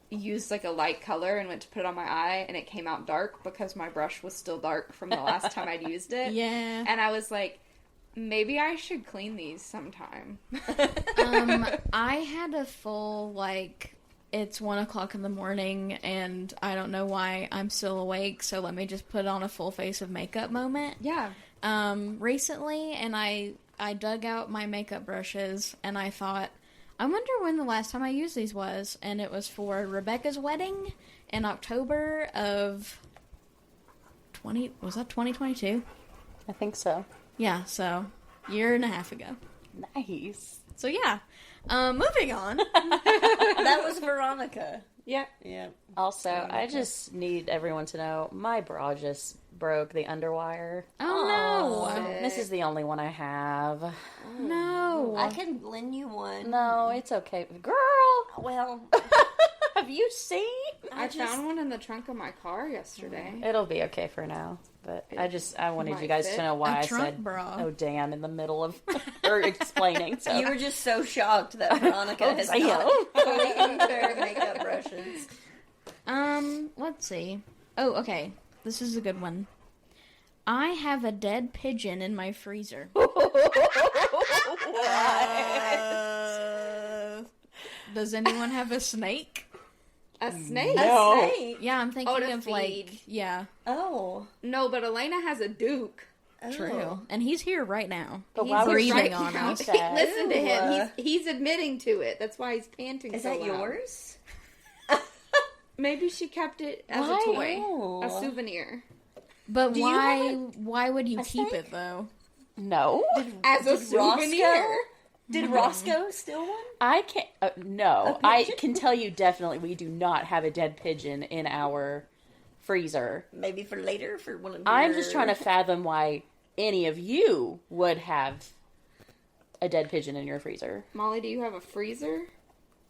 used like a light color and went to put it on my eye, and it came out dark because my brush was still dark from the last time I'd used it. Yeah. And I was like, maybe I should clean these sometime. I had a full, like, it's 1 o'clock in the morning, and I don't know why I'm still awake, so let me just put on a full face of makeup moment. Yeah. Recently, and I dug out my makeup brushes, and I thought, I wonder when the last time I used these was, and it was for Rebecca's wedding in October of 2022? I think so. Yeah, so, year and a half ago. Nice. So yeah, moving on. That was Veronica. Yeah. Yeah. Also, I just need everyone to know my bra just broke the underwire. Oh no. This is the only one I have. No. I can lend you one. No, it's okay. Girl! Well, Have you seen? I found one in the trunk of my car yesterday. It'll be okay for now. But I wanted might you guys fit. to know why A I trunk said, bra. oh damn, in the middle of her explaining. So. you were just so shocked that Veronica has damn. not cleaned their makeup brushes. Let's see. Oh, okay. This is a good one. I have a dead pigeon in my freezer. Does anyone have a snake? A snake? No. A snake? Yeah, I'm thinking to of feed. like, yeah, Oh. No, but Elena has a Duke. true. And he's here right now. But He's why would breathing you on keep us. that? Listen to him. Ew. He's admitting to it. That's why he's panting Is so that loud. yours? Maybe she kept it as Why? a toy. Oh. A souvenir. But Do you why would you a keep snake? it though? No. As a Did souvenir. Roscoe? Did Roscoe steal one? I can't. No. A I pigeon? can tell you definitely we do not have a dead pigeon in our freezer. Maybe for later, for one of your... I'm just trying to fathom why any of you would have a dead pigeon in your freezer. Molly, do you have a freezer?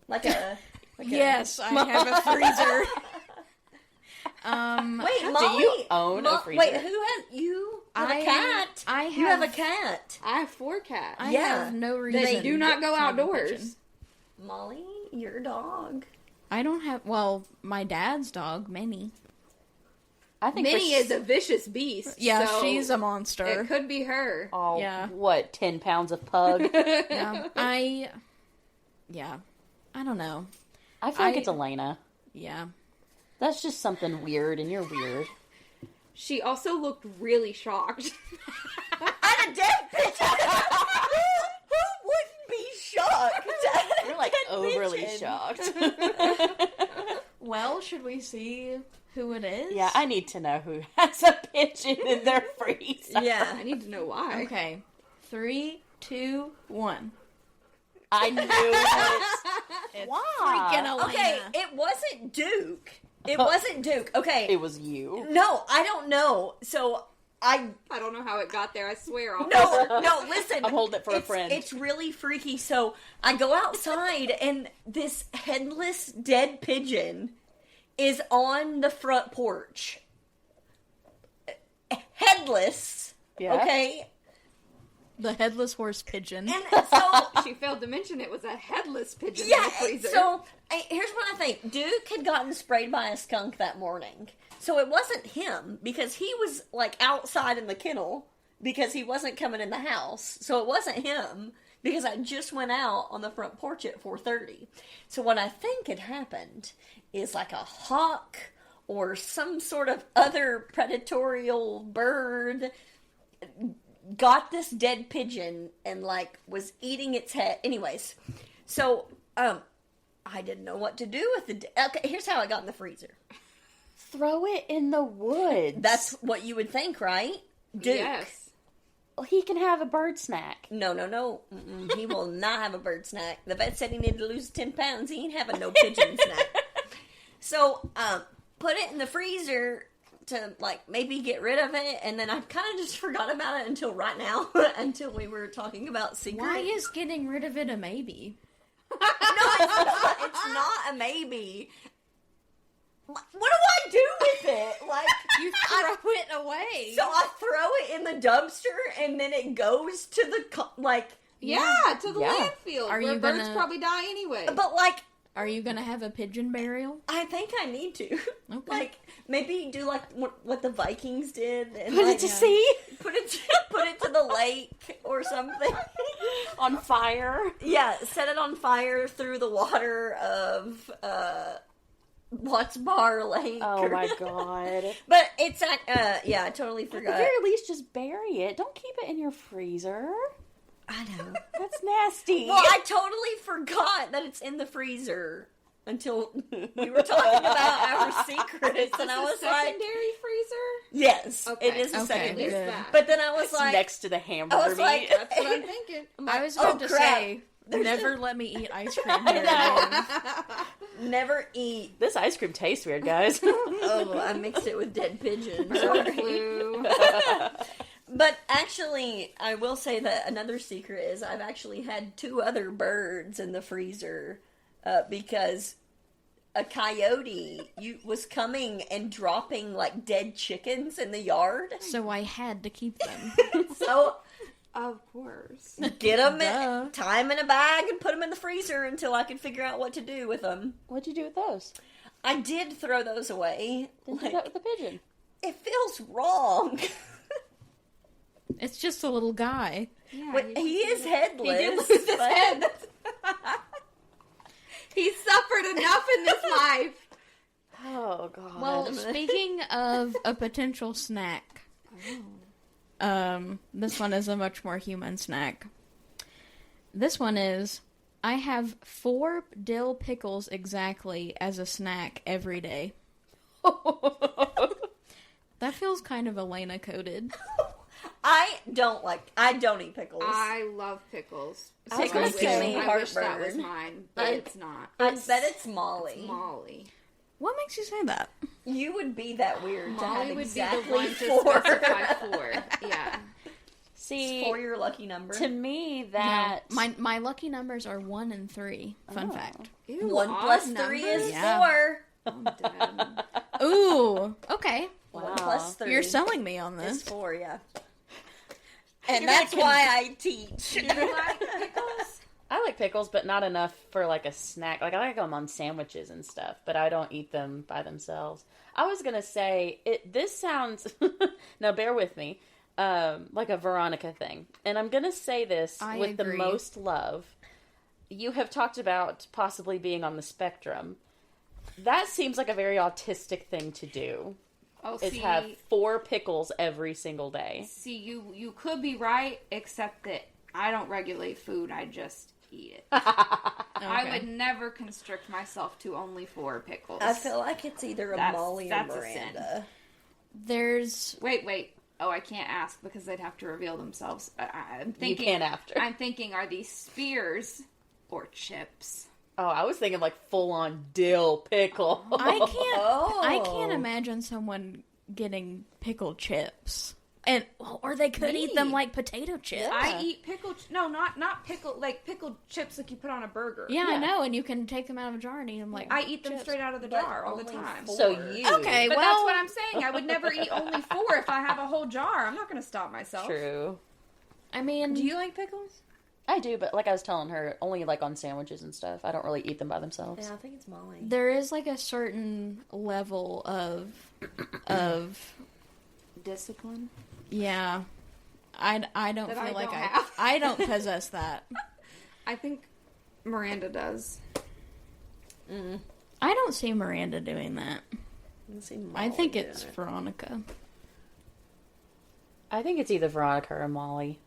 Like a... Yes, I have a freezer. Wait, Molly... you own a freezer? Wait, who has... You have a cat? I You have a have- cat. I have 4 cats. I Yeah. have no reason. They do not go to have a outdoors. pigeon. Molly, your dog. I don't have. Well, my dad's dog, Minnie. I think Minnie is a vicious beast. Yeah, so she's a monster. It could be her. all, yeah. what, 10 pounds of pug? Yeah, yeah, I don't know. I feel like I- it's Elena. Yeah, That's just something weird, and you're weird. She also looked really shocked. At a dead pigeon! Who wouldn't be shocked? You're like Dead overly pigeon. shocked. well, should we see who it is? Yeah, I need to know who has a pigeon in their freezer. Yeah. I need to know why. Okay, 3, 2, 1. I knew it. It's Why? freaking Elena. Okay, it wasn't Duke. It wasn't Duke. Okay. It was you. No, I don't know. So I I don't know how it got there. I swear. I'll no, listen. I'm holding it for a friend. It's really freaky. So I go outside and this headless dead pigeon is on the front porch. Headless. Yeah. Okay. The headless horse pigeon. And so She failed to mention it was a headless pigeon in yeah, the freezer. so here's what I think. Duke had gotten sprayed by a skunk that morning. So it wasn't him because he was like outside in the kennel because he wasn't coming in the house. So it wasn't him because I just went out on the front porch at 4:30. So what I think had happened is like a hawk or some sort of other predatorial bird got this dead pigeon and like was eating its head. Anyways, so I didn't know what to do with the. Okay, here's how it got in the freezer. Throw it in the woods. That's what you would think, right? Duke. Yes. Well, he can have a bird snack. No. Mm-mm. He will not have a bird snack. The vet said he needed to lose 10 pounds. He ain't having no pigeon snack. So, put it in the freezer to, like, maybe get rid of it. And then I kind of just forgot about it until right now. Until we were talking about secret. Why is getting rid of it a maybe? No, it's not a maybe. What do I do with it? Like, You throw it away. so I throw it in the dumpster and then it goes to the, like... Yeah, to the Yeah. landfill. Are where you birds gonna- probably die anyway. But, like, Are you gonna have a pigeon burial? I think I need to. Okay. Like, maybe do like what the Vikings did and Put like, it to sea put it to the lake or something. on fire. Yeah, set it on fire through the water of Watts Bar Lake. Oh my god. But it's at yeah, I totally At the forgot. very least, just bury it. Don't keep it in your freezer. I know. That's nasty. Well, I totally forgot that it's in the freezer until we were talking about our secrets, and I was like, secondary freezer? "Yes, Okay. it is a Okay, secondary." good. That. But then I was It's like, next to the hamburger I was like, meat. That's what I'm thinking. I'm like, I was "Oh, about to crap. say, There's never let me eat ice cream here again. Never eat. This ice cream tastes weird, guys. Oh, I mixed it with dead pigeons. Bird flu. But actually, I will say that another secret is I've actually had 2 other birds in the freezer because a coyote was coming and dropping like dead chickens in the yard. So I had to keep them. So Of course. get them, Duh. tie them in a bag, and put them in the freezer until I could figure out what to do with them. What'd you do with those? I did throw those away. Didn't do Like, that with the pigeon. it feels wrong. It's just a little guy. Yeah, But he is headless. He did lose his head. He's suffered enough in this life. Oh, God. Well, speaking of a potential snack, this one is a much more human snack. This one is, I have 4 dill pickles exactly as a snack every day. That feels kind of Elena coded. I don't eat pickles. I love pickles. Pickles give me I wish that was heartburn. mine, but it's not. I bet it's Molly. It's Molly. What makes you say that? You would be that weird to Molly have would exactly be the one to 4. specify 4. Yeah. See, For your lucky number. to me, that... No, my lucky numbers are 1 and 3. Fun fact. Ew, 1 odd plus 3 numbers? is Yeah. 4. I'm dead. Ooh, okay. 1 plus 3 You're selling me on is this. 4, yeah. And that's why I teach. Do you like pickles? I like pickles, but not enough for like a snack. Like I like them on sandwiches and stuff, but I don't eat them by themselves. I was gonna say this sounds. Now bear with me, like a Veronica thing, and I'm gonna say this I with agree. the most love. You have talked about possibly being on the spectrum. That seems like a very autistic thing to do. Oh, Is see, have 4 pickles every single day. see, you could be right, except that I don't regulate food. I just eat it. I would never constrict myself to only 4 pickles. I feel like it's either a That's- Molly or that's a sin. Miranda. There's Wait. Oh, I can't ask because they'd have to reveal themselves. I'm thinking. You can after. I'm thinking, are these spears or chips? Oh, I was thinking like full on dill pickle. I can't imagine someone getting pickled chips. And or they could eat them like potato chips. I eat pickled. No, not pickle. Like pickled chips, like you put on a burger. Yeah, I know, and you can take them out of a jar and eat them like I eat them chips. straight out of the But jar all the only time. 4. So you Okay, But well, that's what I'm saying. I would never eat only 4 if I have a whole jar. I'm not going to stop myself. True. I mean, Do you like pickles? I do, but like I was telling her, only like on sandwiches and stuff. I don't really eat them by themselves. Yeah, I think it's Molly. there is like a certain level of Discipline. yeah. I don't That feel I like don't have. I don't possess that. I think Miranda does. I don't see Miranda doing that. I think it's it. Veronica. I think it's either Veronica or Molly.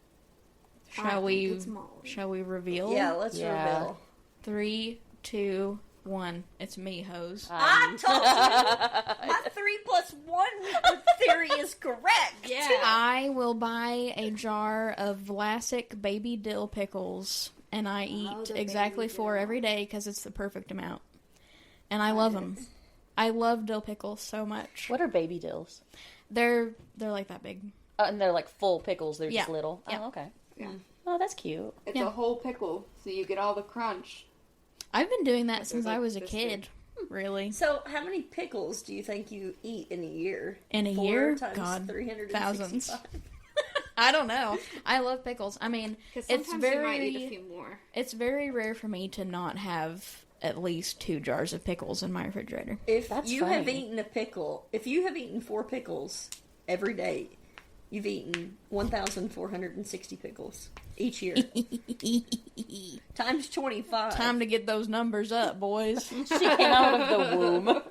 Shall we reveal? Yeah, let's Yeah. reveal. 3, 2, 1. It's me, hoes. I told you! My 3 plus 1 theory is correct! Yeah. I will buy a jar of Vlasic baby dill pickles, and I eat the exactly baby 4 dill. every day because it's the perfect amount. And I love them. I love dill pickles so much. What are baby dills? They're like that big. And they're like full pickles. They're just Yeah. little. Yeah. Oh, okay. Yeah. Oh, that's cute. It's Yeah. a whole pickle, so you get all the crunch. I've been doing that since they're, I like, was a this kid. Really. So, how many pickles do you think you eat in a year? In a 4 year? times God, 365. thousands. I don't know. I love pickles. I mean, Because it's sometimes you might very eat a few more. it's very rare for me to not have at least 2 jars of pickles in my refrigerator. If That's you have funny. eaten a pickle, if you have eaten 4 pickles every day, you've eaten 1,460 pickles each year. Times 25. Time to get those numbers up, boys. She came out of the womb.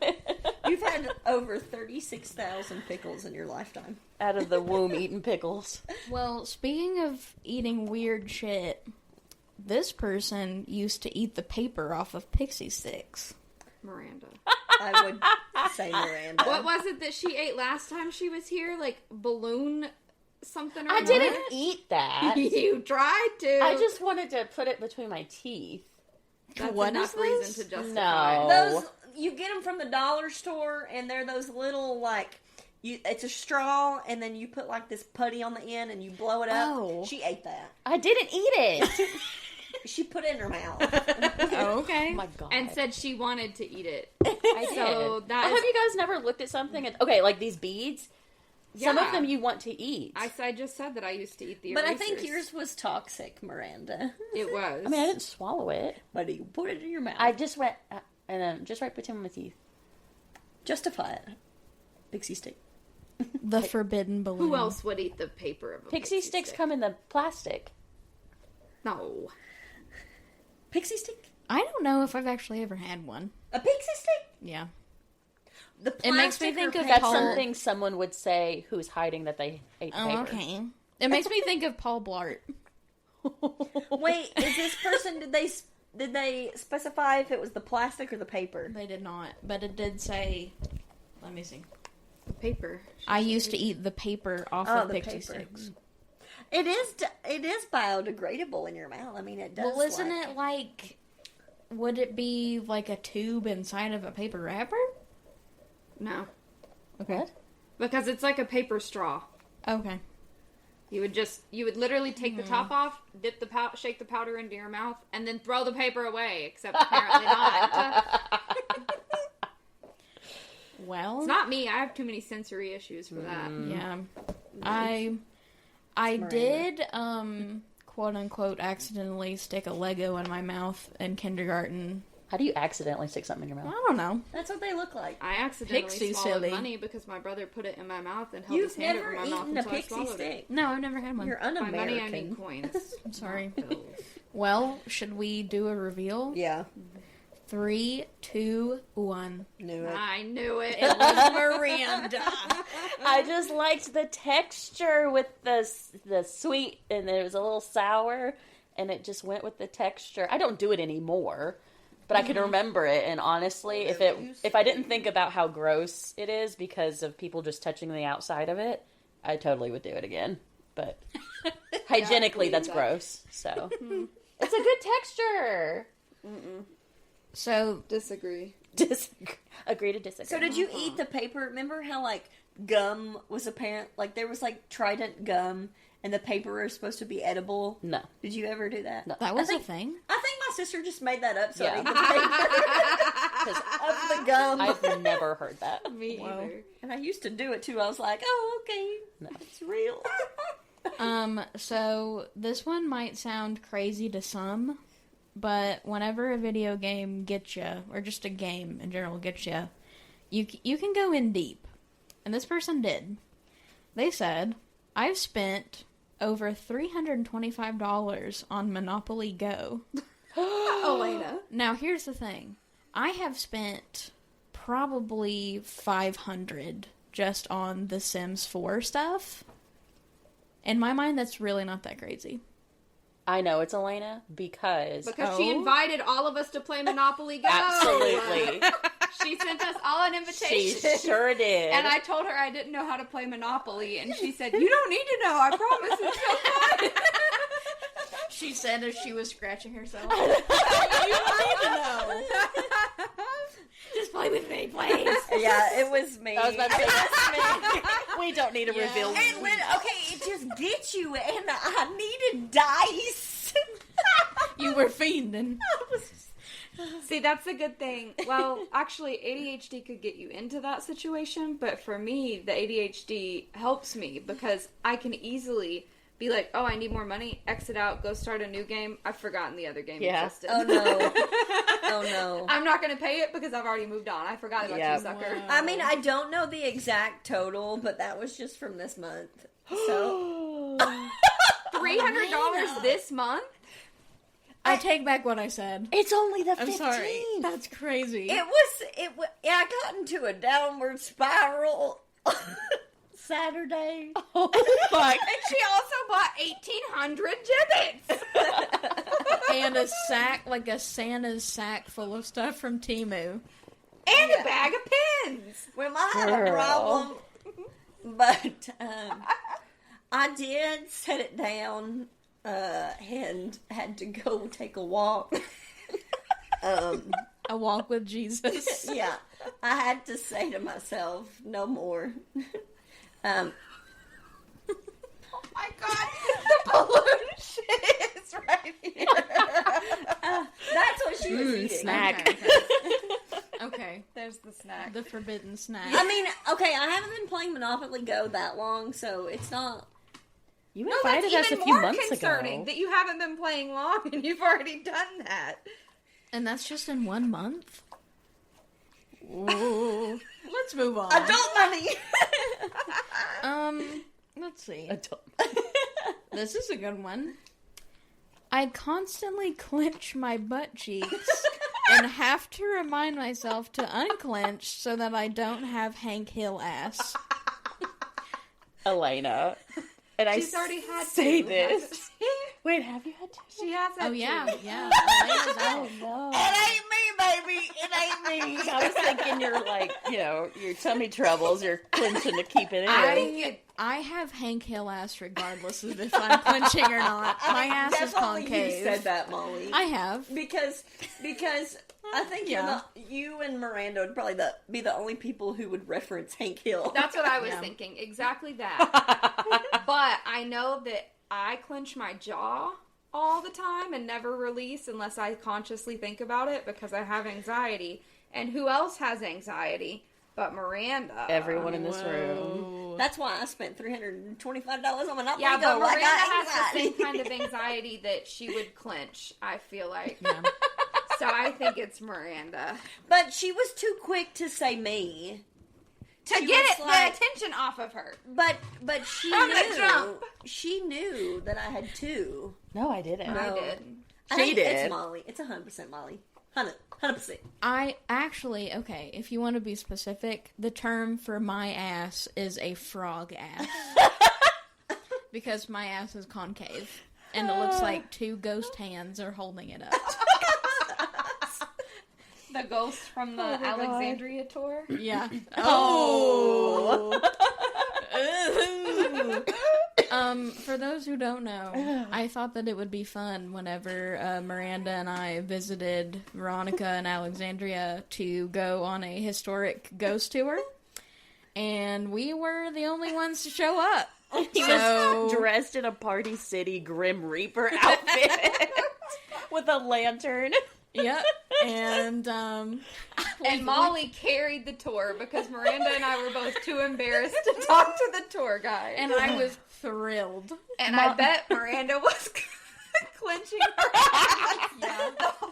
You've had over 36,000 pickles in your lifetime. Out of the womb eating pickles. Well, speaking of eating weird shit, this person used to eat the paper off of pixie sticks. Miranda. I would say Miranda. What was it that she ate last time she was here? Like balloon something or I other? didn't eat that. You tried to. I just wanted to put it between my teeth. That's What enough is reason this? to justify. No. Those, you get them from the dollar store, and they're those little, like, it's a straw, and then you put, like, this putty on the end, and you blow it up. Oh. She ate that. I didn't eat it. She put it in her mouth. Okay. Oh my god. And said she wanted to eat it. I So did. that Have is- you guys never looked at something and okay, like these beads? Some Yeah. of them you want to eat. I just said that I used to eat the But I erasers. think yours was toxic, Miranda. It was. I mean, I didn't swallow it. But you put it in your mouth. I just went and then just right between my teeth. Justify it. Pixie stick. The forbidden balloon. Who else would eat the paper of a Pixie sticks come in the plastic. No. Pixie stick? I don't know if I've actually ever had one. A pixie stick? Yeah. The It makes me plastic think or of That's Paul- something someone would say who's hiding that they ate the paper. Okay. It makes me think of Paul Blart. Wait, is this person, did they specify if it was the plastic or the paper? They did not, but it did say, let me see. Paper. I used to eat the paper off of the Pixie paper. Sticks. It is biodegradable in your mouth. I mean, it does. Well, isn't it like, would it be like a tube inside of a paper wrapper? No. Okay. Because it's like a paper straw. Okay. You would literally take the top off, dip the shake the powder into your mouth, and then throw the paper away. Except apparently not. Well, It's not me. I have too many sensory issues for that. yeah. I did, quote unquote, accidentally stick a Lego in my mouth in kindergarten. How do you accidentally stick something in your I mouth? don't know. That's what they look like. I accidentally Pixie swallowed silly. money because my brother put it in my mouth and held You've his hand never over my mouth eaten a until I pixie swallowed stick. No, I've never had one. You're it. By money, I mean un-American. coins. I'm sorry. Bills. Well, should we do a reveal? Yeah, 3, 2, 1. knew it. I knew it. It was Miranda. I just liked the texture with the sweet, and it was a little sour, and it just went with the texture. I don't do it anymore, but I can remember it. And honestly, if I didn't think about how gross it is because of people just touching the outside of it, I totally would do it again. But hygienically, that's gross. So it's a good texture. So, Disagree. Agree to disagree. So did you eat the paper? Remember how like gum was apparent? Like there was like Trident gum, and the paper was supposed to be edible. No. Did you ever do that? No. that was I a think- thing? I think my sister just made that up. So Yeah. I ate the paper of the gum. I've never heard that. Me Wow. either. And I used to do it too. I was like, oh, okay, it's real. So this one might sound crazy to some, but whenever a video game gets you, or just a game in general gets you, you can go in deep. And this person did. They said, I've spent over $325 on Monopoly Go. Elena. Now, here's the thing. I have spent probably $500 just on the Sims 4 stuff. In my mind, that's really not that crazy. I know it's Elena because She invited all of us to play Monopoly Go. absolutely She sent us all an she invitation. sure did. And I told her I didn't know how to play Monopoly, and she said, "You don't need to know. I promise it's so fun." She said as she was scratching herself. You need to know. Just play with me, please. Yeah, it was me. I was about to say that's me. We don't need to reveal. And it just gets you, and I needed dice. You were fiending. See, that's a good thing. Well, actually, ADHD could get you into that situation, but for me, the ADHD helps me because I can easily be like, oh, I need more money, exit out, go start a new game. I've forgotten the other game existed. Oh no. Oh no. I'm not going to pay it because I've already moved on. I forgot about Yeah. you, sucker. Wow. I mean, I don't know the exact total, but that was just from this month. So $300 this month? I take back what I said. it's only the 15th. I'm sorry. That's crazy. Yeah, I got into a downward spiral Saturday. Oh my! And she also bought 1,800 gibbets. And a sack, like a Santa's sack full of stuff from Temu. And a bag of pins. Well, I had a problem, but I did set it down and had to go take a walk. A walk with Jesus. Yeah, I had to say to myself, no more. Oh my god, the balloon shit is right here. That's what she was eating. snack. Okay. There's the snack. The forbidden snack. I mean, okay, I haven't been playing Monopoly Go that long, so it's not. You No, that's invited us a even few more months concerning ago. that you haven't been playing long and you've already done that. And that's just in 1 month? Ooh. Let's move on. Adult money. Let's see. Adult. This is a good one. I constantly clench my butt cheeks and have to remind myself to unclench so that I don't have Hank Hill ass. Elena. And She's already had say two. this. Wait, have you had two? She has that Oh, yeah, too. yeah. Elena's out. No. It ain't me, baby. It ain't me. I was thinking you're like, your tummy troubles, you're clenching to keep it in. I have Hank Hill ass regardless of if I'm clenching or not. My ass is Definitely concave. you said that, Molly. I have. Because I think Yeah. you and Miranda would probably be the only people who would reference Hank Hill. That's what I was Yeah. thinking. Exactly that. But I know that I clench my jaw all the time and never release unless I consciously think about it because I have anxiety. And who else has anxiety but Miranda? Everyone in this room. That's why I spent $325 on my not Yeah, go. but I Miranda got has the anxiety. same kind of anxiety that she would clench, I feel like. Yeah. So I think it's Miranda. But she was too quick to say me. To She get was it, like- the attention off of her. But she From the knew. jump. She knew that I had two. No, I didn't. I No. did. I She think did. It's Molly. It's 100% Molly. 100%. I actually, okay, if you want to be specific, the term for my ass is a frog ass. Because my ass is concave. And it looks like two ghost hands are holding it up. The ghost from the Alexandria tour. Yeah. Oh. For those who don't know, I thought that it would be fun whenever Miranda and I visited Veronica and Alexandria to go on a historic ghost tour. And we were the only ones to show up. He was dressed in a Party City Grim Reaper outfit with a lantern. Yep. And And Molly carried the tour because Miranda and I were both too embarrassed to talk to the tour guide. and I was thrilled. And I bet Miranda was clenching her ass the whole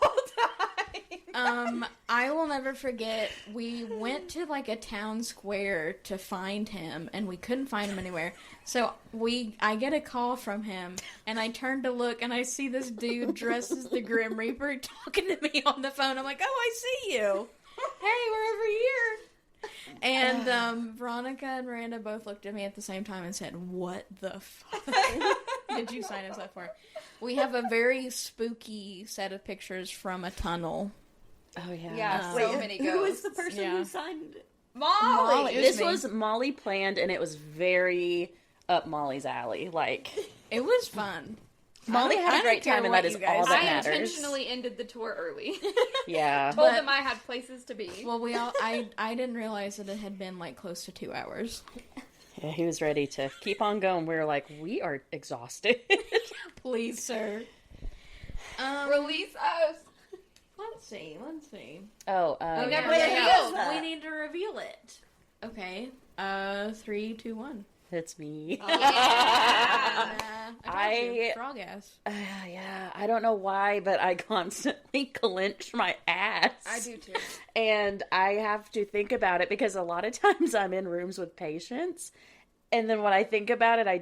time. I will never forget, we went to like a town square to find him and we couldn't find him anywhere. So I get a call from him and I turn to look and I see this dude dressed as the Grim Reaper talking to me on the phone. I'm like, oh, I see you. Hey, we're over here. And Veronica and Miranda both looked at me at the same time and said, what the fuck did you sign us up for? We have a very spooky set of pictures from a tunnel. Oh, yeah. Yeah, Wait, so many who was ghosts. the person Yeah. who signed it? Molly! This me. was Molly planned, and it was very up Molly's alley. Like, It was fun. Molly I had a don't great care time, and what that is you guys all that I matters. intentionally ended the tour early. Yeah. Told But- them I had places to be. Well, I didn't realize that it had been like close to 2 hours. Yeah, he was ready to keep on going. We were like, we are exhausted. Please, sir. Release us. Let's see. Oh, never Wait, revealed. who is that? We need to reveal it. Okay. 3, 2, 1. it's me. I frog ass. Yeah, I don't know why, but I constantly clench my ass. I do too. And I have to think about it because a lot of times I'm in rooms with patients. And then when I think about it, I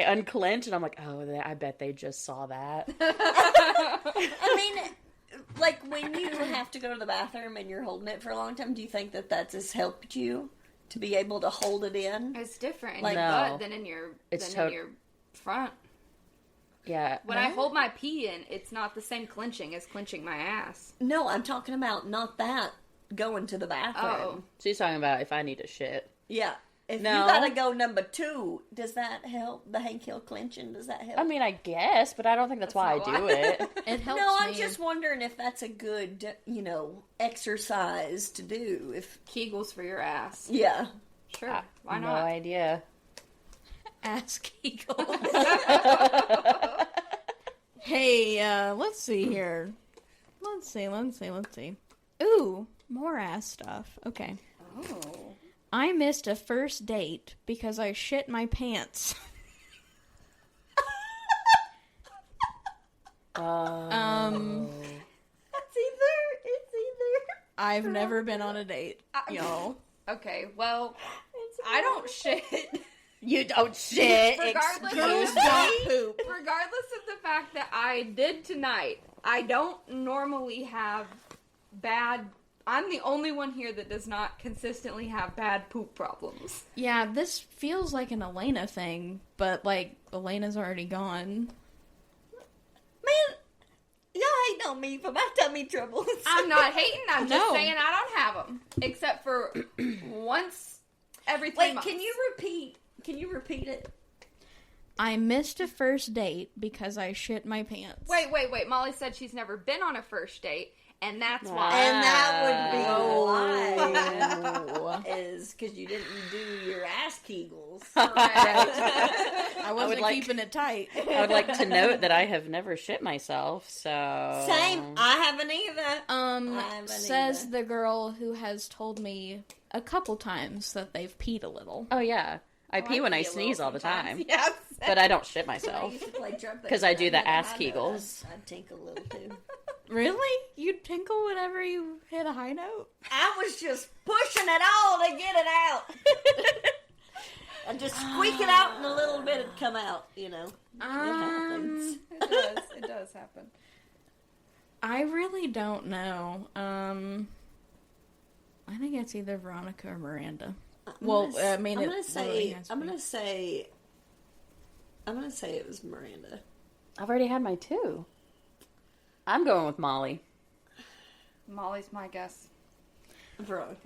unclench and I'm like, oh, I bet they just saw that. I mean, like when you have to go to the bathroom and you're holding it for a long time, do you think that that's has helped you to be able to hold it in? It's different in Like- your No. butt than in your It's in your front. Yeah. When I hold my pee in, it's not the same clenching as clenching my ass. No, I'm talking about not that going to the Oh. bathroom. She's talking about if I need to shit. Yeah. If No. you gotta go number 2, does that help? The Hank Hill clenching, does that help? I mean, I guess, but I don't think that's why I not do why. it. It helps no, me. I'm just wondering if that's a good, exercise to do. If Kegels for your ass. yeah, Sure. Why no not? idea. ass Kegel. Hey, let's see here. Let's see. Ooh, more ass stuff. Okay. Oh. I missed a first date because I shit my pants. it's either I've never been on a date, y'all. Okay, well, I don't shit. You don't shit. Regardless Excuse of me. Poop. Regardless of the fact that I did tonight, I don't normally have bad... I'm the only one here that does not consistently have bad poop problems. Yeah, this feels like an Elena thing, but, like, Elena's already gone. Man, y'all hate on me for my tummy troubles. I'm not hating, I'm just No. saying I don't have them. Except for once every 3 Wait, months. can you repeat it? I missed a first date because I shit my pants. Wait. Molly said she's never been on a first date, and that's why. And that would be Oh. why. Is because you didn't do your ass kegels. I wasn't like- keeping it tight. I would like to note that I have never shit myself, so... Same. I haven't either. I haven't Says either. the girl who has told me a couple times that they've peed a little. Oh, yeah. I pee when I pee a sneeze little all the sometimes. time. Yeah. But I don't shit I myself. used to play trumpet. 'Cause I do the I'd ass hit a high note, kegels. I'd tinkle a little too. Really? You'd tinkle whenever you hit a high note? I was just pushing it all to get it out. And just squeak it out and a little bit would come out, you know. It happens. It does happen. I really don't know. I think it's either Veronica or Miranda. Well, I mean, I'm it gonna really say, has to I'm be. gonna say it was Miranda. I've already had my 2. I'm going with Molly. Molly's my guess. Veronica.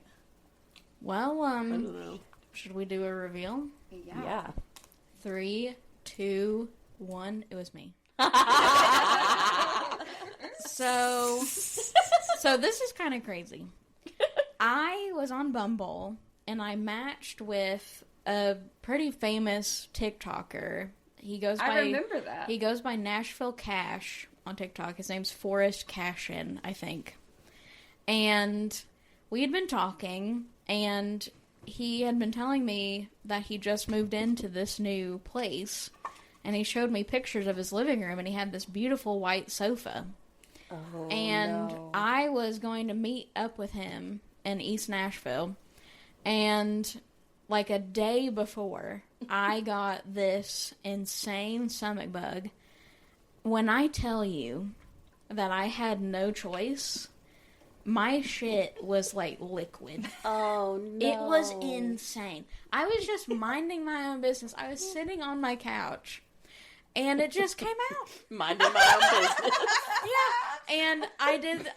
Well, I don't know. should we do a reveal? Yeah. 3, 2, 1. It was me. So this is kind of crazy. I was on Bumble and I matched with a pretty famous TikToker. He goes by I remember that. He goes by Nashville Cash on TikTok. His name's Forrest Cashin, I think. And we had been talking, and he had been telling me that he just moved into this new place. And he showed me pictures of his living room, and he had this beautiful white sofa. Oh, And no. I was going to meet up with him in East Nashville. And like a day before, I got this insane stomach bug. When I tell you that I had no choice, my shit was like liquid. Oh no! It was insane. I was just minding my own business. I was sitting on my couch, and it just came out. Minding my own business. Yeah, and I did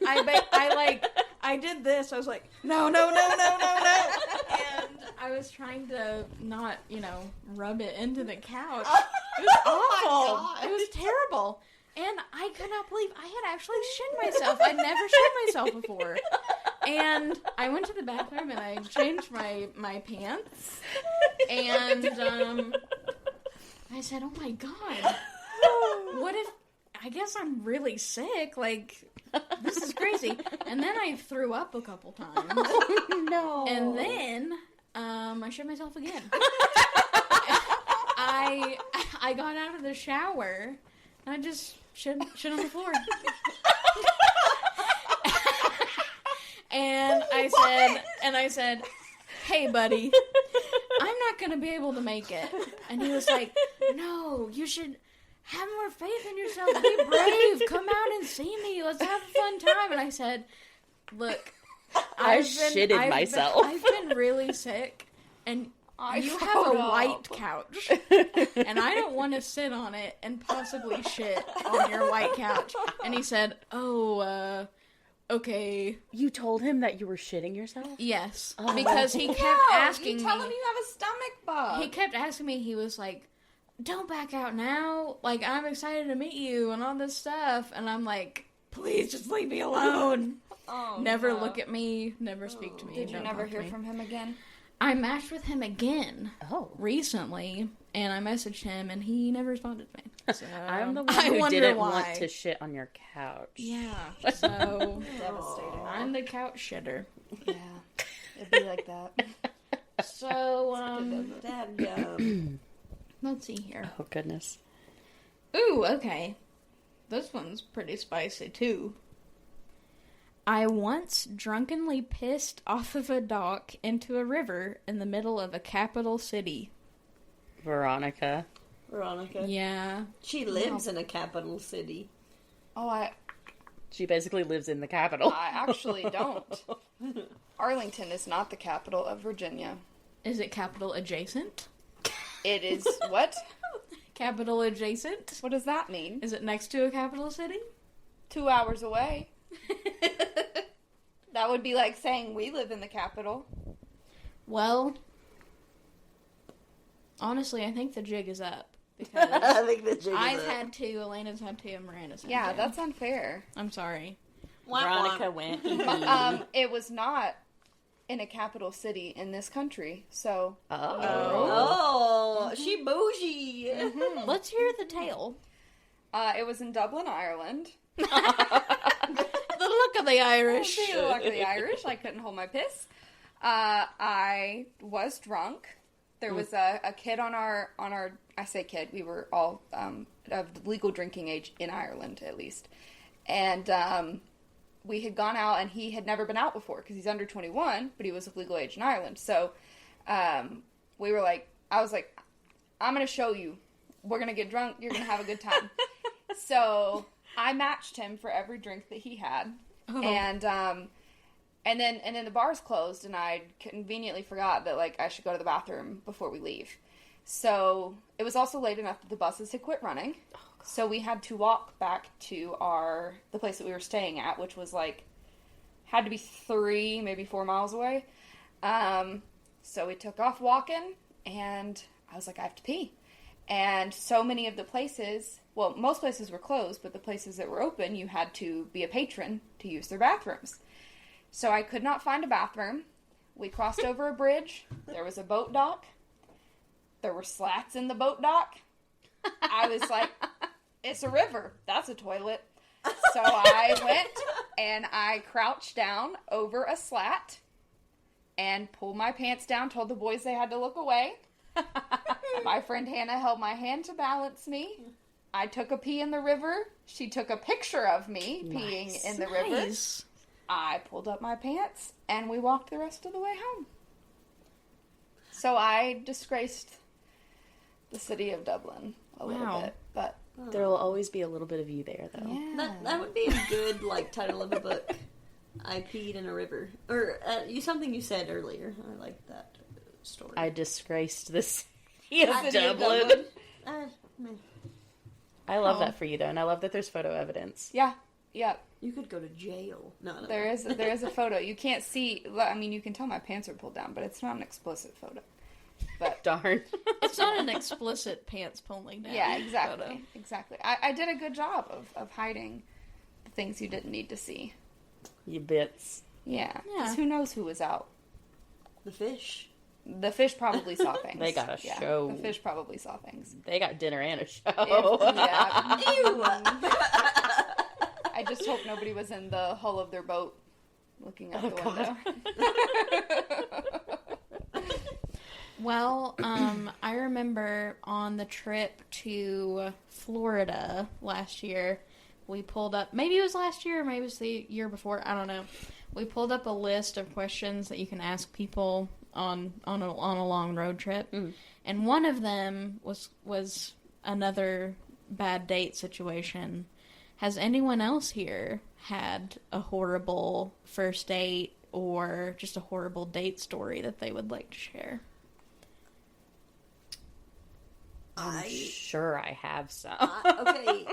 this. I was like, no, and I was trying to not, rub it into the couch. It was awful. It was terrible, and I could not believe I had actually shit myself. I'd never shit myself before, and I went to the bathroom and I changed my pants, and I said, "Oh my god, what if?" I guess I'm really sick. Like, this is crazy. And then I threw up a couple times. No. And then, I shit myself again. I got out of the shower, and I just shit on the floor. And I said, "Hey, buddy, I'm not going to be able to make it." And he was like, "No, you should have more faith in yourself. Be brave. Come out and see me. Let's have a fun time." And I said, "Look, I've myself. I've been really sick, and you have a white couch, and I don't want to sit on it and possibly shit on your white couch." And he said, "Oh, okay." You told him that you were shitting yourself? Yes, because he kept asking you me. tell him you have a stomach bug. He kept asking me. He was like, "Don't back out now. Like, I'm excited to meet you and all this stuff." And I'm like, "Please just leave me alone. Never look at me. Never speak to me." Did you don't never talk to hear me." from him again? I matched with him again Oh. recently, and I messaged him, and he never responded to me. So, I'm the one I who wonder didn't why. want to shit on your couch. Yeah, so Devastating. I'm the couch shitter. Yeah, it'd be like that. So, Dadgum. let's see here. Oh, goodness. Ooh, okay. This one's pretty spicy, too. I once drunkenly pissed off of a dock into a river in the middle of a capital city. Veronica. Yeah. She lives in a capital city. Oh, She basically lives in the capital. I actually don't. Arlington is not the capital of Virginia. Is it capital adjacent? It is what? Capital adjacent? What does that mean? Is it next to a capital city? 2 hours away. That would be like saying we live in the capital. Well, honestly, I think the jig is up. Because I think the jig I've is up. had 2, Elena's had 2, and Miranda's had 2. Yeah, that's unfair. I'm sorry. Veronica went. It was not in a capital city in this country, so... Oh, she bougie. Let's hear the tale. It was in Dublin, Ireland. The look of the Irish. See the luck of the Irish. I couldn't hold my piss. I was drunk. There was a kid on our. I say kid. We were all of legal drinking age in Ireland, at least, and we had gone out, and he had never been out before because he's under 21, but he was of legal age in Ireland. So we were like, I was like, I'm gonna show you. We're gonna get drunk. You're gonna have a good time. So I matched him for every drink that he had, and then the bars closed, and I conveniently forgot that like I should go to the bathroom before we leave. So it was also late enough that the buses had quit running, so we had to walk back to the place that we were staying at, which was like had to be 3, maybe 4 miles away. So we took off walking, and I was like, I have to pee. And so many of the places, well, most places were closed, but the places that were open, you had to be a patron to use their bathrooms. So I could not find a bathroom. We crossed over a bridge. There was a boat dock. There were slats in the boat dock. I was like, it's a river. That's a toilet. So I went and I crouched down over a slat and pulled my pants down, told the boys they had to look away. My friend Hannah held my hand to balance me. I took a pee in the river. She took a picture of me peeing in the river. I pulled up my pants, and we walked the rest of the way home. So I disgraced the city of Dublin a little bit, but... There will always be a little bit of you there, though. Yeah. That would be a good title of a book. I peed in a river, or something you said earlier. I like that story. I disgraced the city of City of Dublin. Dublin. I love that for you, though, and I love that there's photo evidence. Yeah. You could go to jail. No. There is a photo. You can't see. I mean, you can tell my pants are pulled down, but it's not an explicit photo. But Darn. It's not an explicit pants pulling down. yeah, exactly, photo. exactly. I did a good job of hiding the things you didn't need to see. You bits. Yeah. Yeah. 'Cause who knows who was out? The fish. The fish probably saw things. They got a show. The fish probably saw things. They got dinner and a show. Yeah. Ew. I just hope nobody was in the hull of their boat looking out the window. Well, I remember on the trip to Florida last year, we pulled up, maybe it was last year or maybe it was the year before, I don't know. We pulled up a list of questions that you can ask people on a long road trip. And one of them was another bad date situation. Has anyone else here had a horrible first date or just a horrible date story that they would like to share? I'm sure I have some. Okay.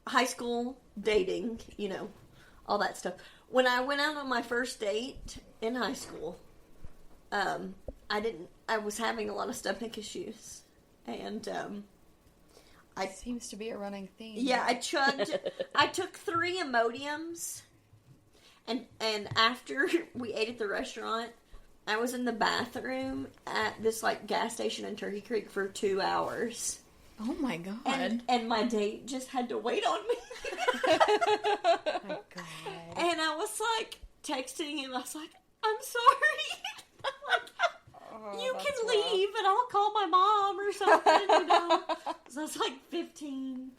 High school dating, all that stuff. When I went out on my first date in high school, I was having a lot of stomach issues, and It seems to be a running theme. yeah, I took 3 Imodiums, and after we ate at the restaurant, I was in the bathroom at this gas station in Turkey Creek for 2 hours. Oh my god. And my date just had to wait on me. Oh my God. And I was texting him, I was like, I'm sorry. You that's can rough. leave and I'll call my mom or something, So I was 15.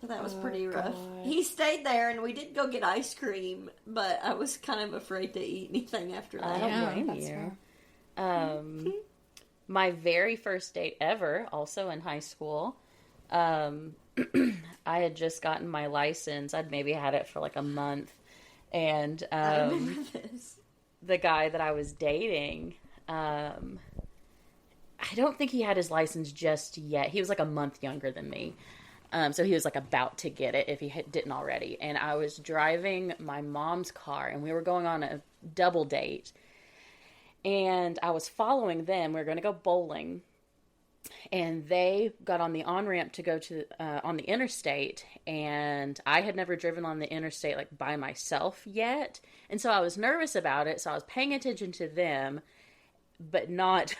That was pretty rough. God. He stayed there, and we did go get ice cream, but I was kind of afraid to eat anything after that. I don't blame you. My very first date ever, also in high school, I had just gotten my license. I'd maybe had it for like a month, and I remember this. The guy that I was dating, I don't think he had his license just yet. He was like a month younger than me. So he was like about to get it if he didn't already. And I was driving my mom's car and we were going on a double date. And I was following them. We were going to go bowling. And they got on the on-ramp to go to on the interstate. And I had never driven on the interstate like by myself yet. And so I was nervous about it. So I was paying attention to them, but not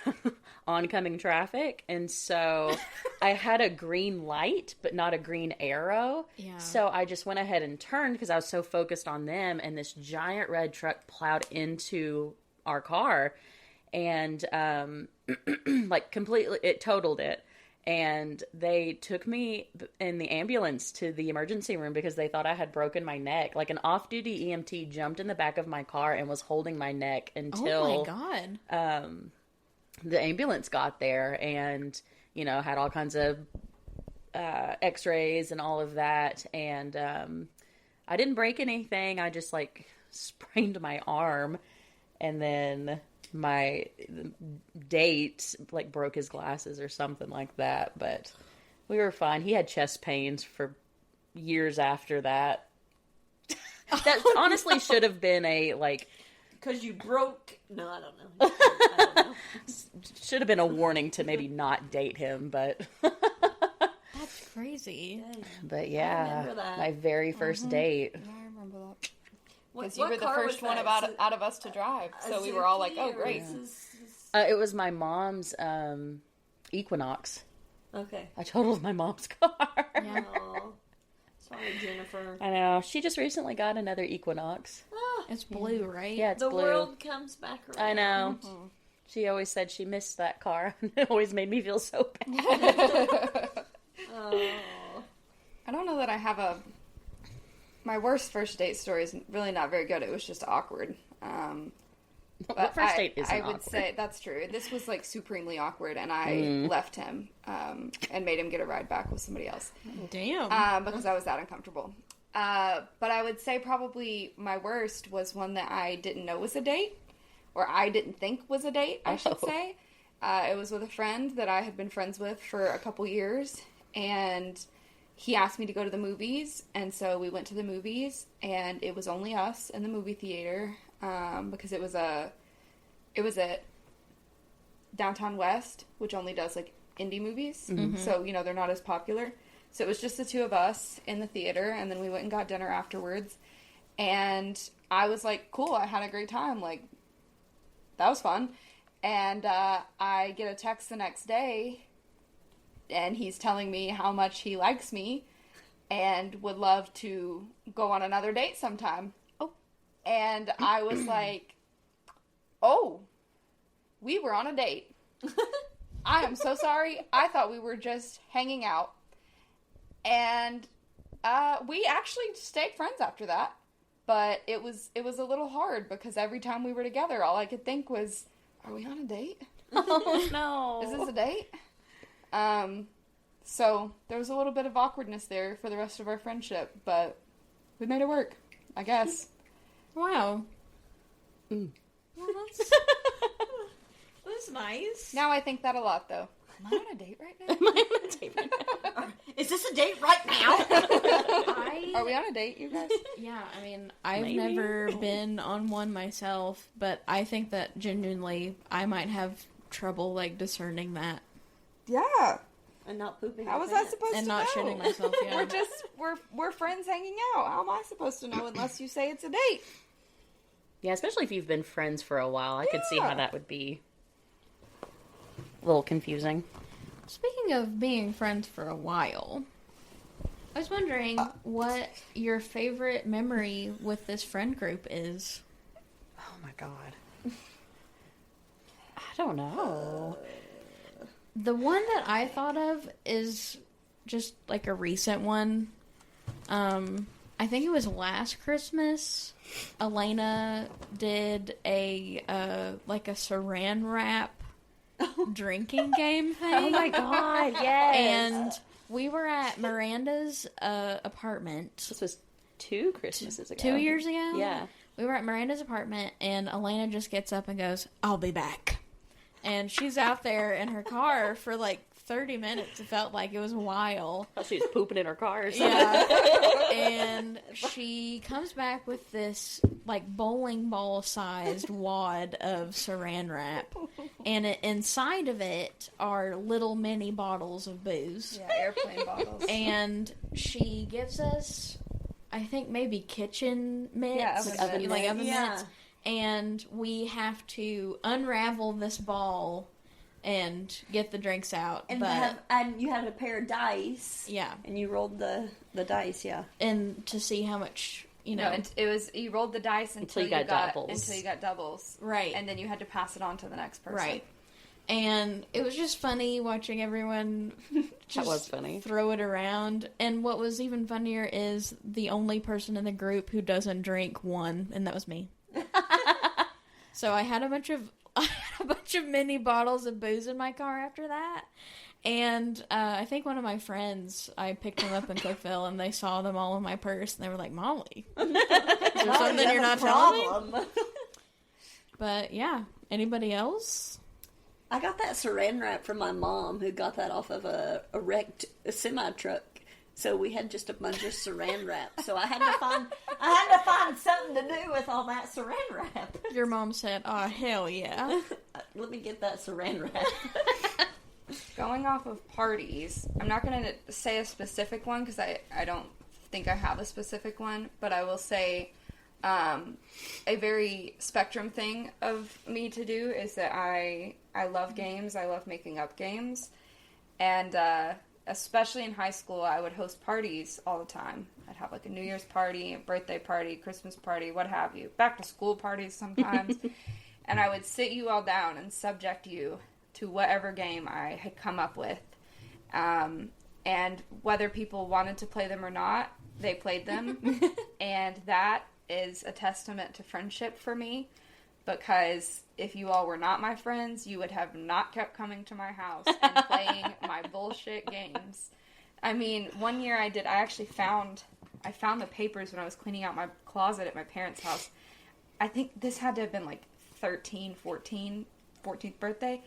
oncoming traffic. And so I had a green light, but not a green arrow. Yeah. So I just went ahead and turned because I was so focused on them. And this giant red truck plowed into our car and like completely, it totaled it. And they took me in the ambulance to the emergency room because they thought I had broken my neck. Like an off-duty EMT jumped in the back of my car and was holding my neck until... Oh, my God. The ambulance got there and, you know, had all kinds of x-rays and all of that. And I didn't break anything. I just, like, sprained my arm. And then... my date like broke his glasses or something like that, but we were fine. He had chest pains for years after that. That honestly should have been a like because you broke. No, I don't know. I don't know. Should have been a warning to maybe not date him, but that's crazy. But yeah, my very first date. Yeah, I remember that. Because you were the first one out of us to drive. So we were all like, oh, great. It was my mom's Equinox. Okay. I totaled my mom's car. Yeah. Sorry, Jennifer. I know. She just recently got another Equinox. Oh, it's blue, right? Yeah, it's blue. The world comes back around. I know. Mm-hmm. She always said she missed that car. It always made me feel so bad. Oh. I don't know that I have a... My worst first date story is really not very good. It was just awkward. What first date isn't I would awkward? say that's true. This was like supremely awkward, and I left him and made him get a ride back with somebody else. Damn. Because I was that uncomfortable. But I would say probably my worst was one that I didn't know was a date, or I didn't think was a date, I should say. It was with a friend that I had been friends with for a couple years, and... he asked me to go to the movies, and so we went to the movies, and it was only us in the movie theater, because it was at Downtown West, which only does, like, indie movies, so, you know, they're not as popular. So it was just the two of us in the theater, and then we went and got dinner afterwards, and I was like, cool, I had a great time, like, that was fun, and I get a text the next day, and he's telling me how much he likes me and would love to go on another date sometime. Oh. And I was like, oh, we were on a date. I am so sorry. I thought we were just hanging out. And we actually stayed friends after that. But it was a little hard because every time we were together, all I could think was, are we on a date? Oh, no. Is this a date? So there was a little bit of awkwardness there for the rest of our friendship, but we made it work, I guess. Wow. Well, that's nice. Now I think that a lot, though. Am I on a date right now? Am I on a date right now? Is this a date right now? Are we on a date, you guys? Yeah, I mean, I've never been on one myself, but I think that genuinely I might have trouble, like, discerning that. Yeah. And not pooping. How was I supposed and to not know? shitting myself, yeah. We're friends hanging out. How am I supposed to know unless you say it's a date? Yeah, especially if you've been friends for a while. I could see how that would be a little confusing. Speaking of being friends for a while, I was wondering what your favorite memory with this friend group is. Oh my god. I don't know. The one that I thought of is just like a recent one. I think it was last Christmas, Elana did a saran wrap drinking game thing. Oh my god, yes. And we were at Miranda's apartment. This was 2 Christmases ago. 2 years ago? Yeah. We were at Miranda's apartment, and Elana just gets up and goes, "I'll be back." And she's out there in her car for like 30 minutes. It felt like it was a while. Oh, she was pooping in her car or something. Yeah. And she comes back with this like bowling ball sized wad of saran wrap. And inside of it are little mini bottles of booze. Yeah, airplane bottles. And she gives us, I think, maybe kitchen mitts. Yeah, oven mitts. Yeah. And we have to unravel this ball and get the drinks out. And, but you had a pair of dice. yeah. And you rolled the dice, yeah. And to see how much, No, it was you rolled the dice until you got doubles. Until you got doubles. Right. And then you had to pass it on to the next person. Right. And it was just funny watching everyone That was funny. throw it around. And what was even funnier is the only person in the group who doesn't drink won, and that was me. So I had a bunch of mini bottles of booze in my car after that. And I think one of my friends, I picked them up in Cookville, and they saw them all in my purse, and they were like, "Molly, is there something you're not telling me?" But yeah, anybody else? I got that saran wrap from my mom, who got that off of a wrecked semi-truck. So we had just a bunch of saran wrap. So I had to find something to do with all that saran wrap. Your mom said, "Oh, hell yeah." Let me get that saran wrap. Going off of parties, I'm not going to say a specific one because I don't think I have a specific one, but I will say a very spectrum thing of me to do is that I love games. I love making up games. And especially in high school, I would host parties all the time. I'd have like a New Year's party, a birthday party, Christmas party, what have you. Back to school parties sometimes. And I would sit you all down and subject you to whatever game I had come up with. And whether people wanted to play them or not, they played them. And that is a testament to friendship for me. Because if you all were not my friends, you would have not kept coming to my house and playing my bullshit games. I mean, one year I actually found the papers when I was cleaning out my closet at my parents' house. I think this had to have been like 14th birthday.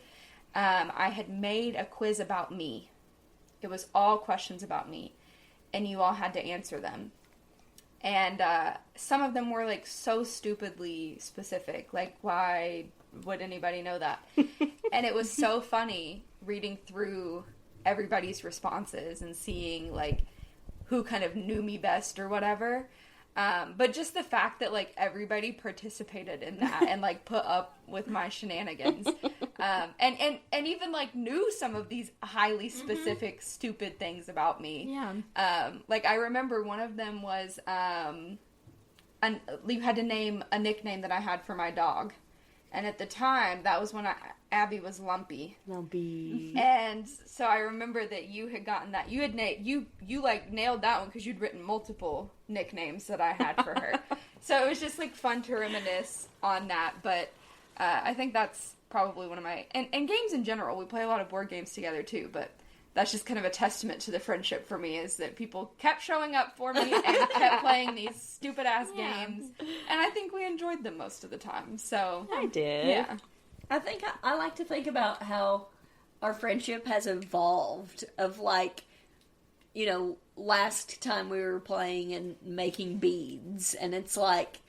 I had made a quiz about me. It was all questions about me. And you all had to answer them. And some of them were, like, so stupidly specific. Like, why would anybody know that? And it was so funny reading through everybody's responses and seeing, like, who kind of knew me best or whatever. But just the fact that, like, everybody participated in that and, like, put up with my shenanigans. And even, like, knew some of these highly specific, stupid things about me. Yeah. Like, I remember one of them was, you had to name a nickname that I had for my dog. And at the time, that was when Abby was Lumpy. Lumpy. And so I remember that you had gotten that. You had you like nailed that one because you'd written multiple nicknames that I had for her. So it was just like fun to reminisce on that. But I think that's probably one of my and games in general. We play a lot of board games together too. But that's just kind of a testament to the friendship for me is that people kept showing up for me and kept playing these stupid ass games. And I think we enjoyed them most of the time. So I did. Yeah. I think I like to think about how our friendship has evolved of like, you know, last time we were playing and making beads. And it's like,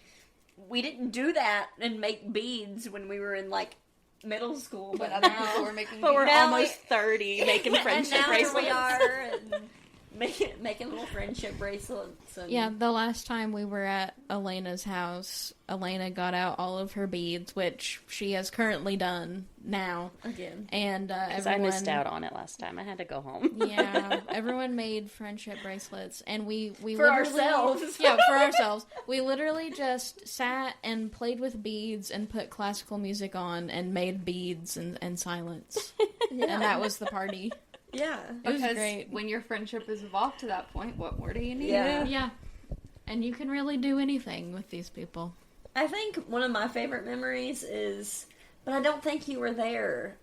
we didn't do that and make beads when we were in like middle school, But other people were making But we're beads. almost 30 making friendship and now bracelets. Here we are and making little friendship bracelets. And Yeah, the last time we were at Elena's house, Elana got out all of her beads, which she has currently done now. again. And Because everyone... I missed out on it last time. I had to go home. Yeah, everyone made friendship bracelets, and we For literally, ourselves. Yeah, for ourselves. We literally just sat and played with beads and put classical music on and made beads and silence. And that was the party. Yeah. It was Because great. when your friendship has evolved to that point, what more do you need? Yeah. Yeah. And you can really do anything with these people. I think one of my favorite memories is, but I don't think you were there,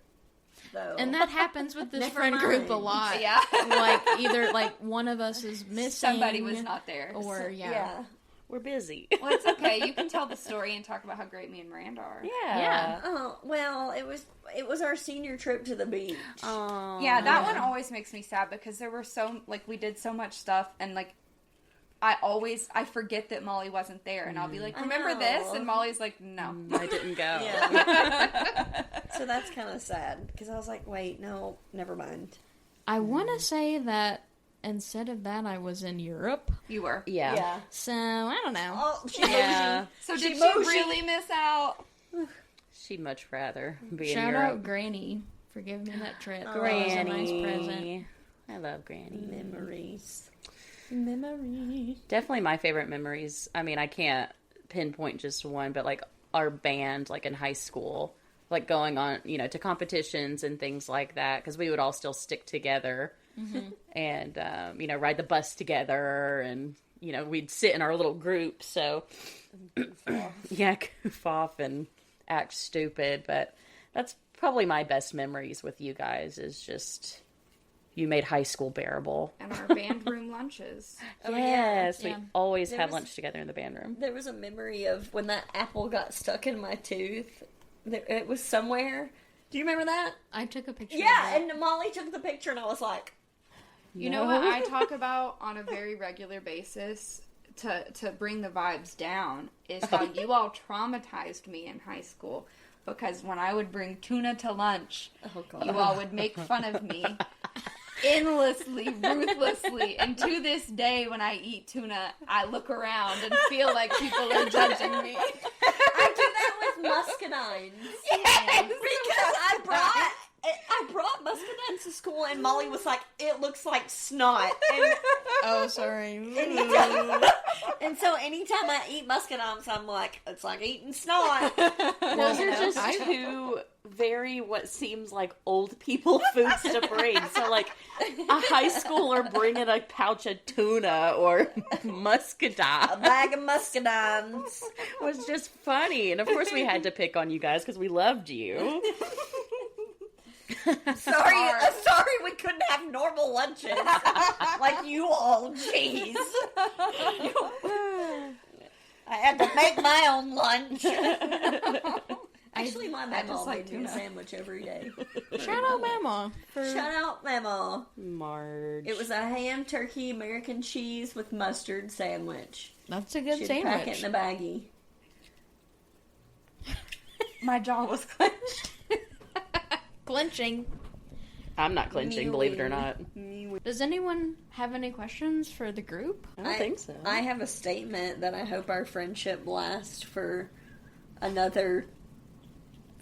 though. And that happens with this Never friend group a mind. lot. Yeah. Like, either, like, one of us is missing. Somebody was not there. Or, yeah. We're busy. Well, it's okay. You can tell the story and talk about how great me and Miranda are. Yeah. Oh, well, it was our senior trip to the beach. Oh. Yeah, that one always makes me sad because there were we did so much stuff and, like, I forget that Molly wasn't there and I'll be like, remember this? And Molly's like, no. I didn't go. Yeah. So that's kind of sad because I was like, wait, no, never mind. I want to say that instead of that, I was in Europe. You were. Yeah. So, I don't know. Oh, Yeah. So She did motioned. you really miss out? She'd much rather be in Shout Europe. out Granny for giving me that trip. Granny. That was a nice present. I love Granny. Memories. Definitely my favorite memories. I mean, I can't pinpoint just one, but like our band, like in high school, like going on, to competitions and things like that, because we would all still stick together and, ride the bus together and, we'd sit in our little group. So, yeah, goof off and act stupid. But that's probably my best memories with you guys is just... You made high school bearable. And our band room lunches. Oh, Yes, yeah. we always There had was- lunch together in the band room. There was a memory of when that apple got stuck in my tooth. It was somewhere. Do you remember that? I took a picture Yeah, of it. and Molly took the picture, and I was like, You know what I talk about on a very regular basis to bring the vibes down is how you all traumatized me in high school. Because when I would bring tuna to lunch, oh, God. you all would make fun of me. Endlessly, ruthlessly, and to this day when I eat tuna, I look around and feel like people are judging me. I do that with muscadines. Yes. Because I brought muscadines to school, and Molly was like, it looks like snot. And, Oh, sorry. and so anytime I eat muscadines, I'm like, it's like eating snot. Those are just two very what seems like old people foods to bring. So like a high schooler bringing a pouch of tuna or A muscadine bag of muscadines. was just funny. And of course we had to pick on you guys because we loved you. Sorry we couldn't have normal lunches. Like you all, jeez. I had to make my own lunch. Actually, my mama just like made me a tuna. sandwich every day. Shout out Mama. Shout out, Mama. Marge. It was a ham, turkey, American cheese with mustard sandwich. That's a good She'd pack it sandwich. in a baggie. My jaw was clenched. Clenching. I'm not clenching, believe it or not. Does anyone have any questions for the group? I don't think so. I have a statement that I hope our friendship lasts for another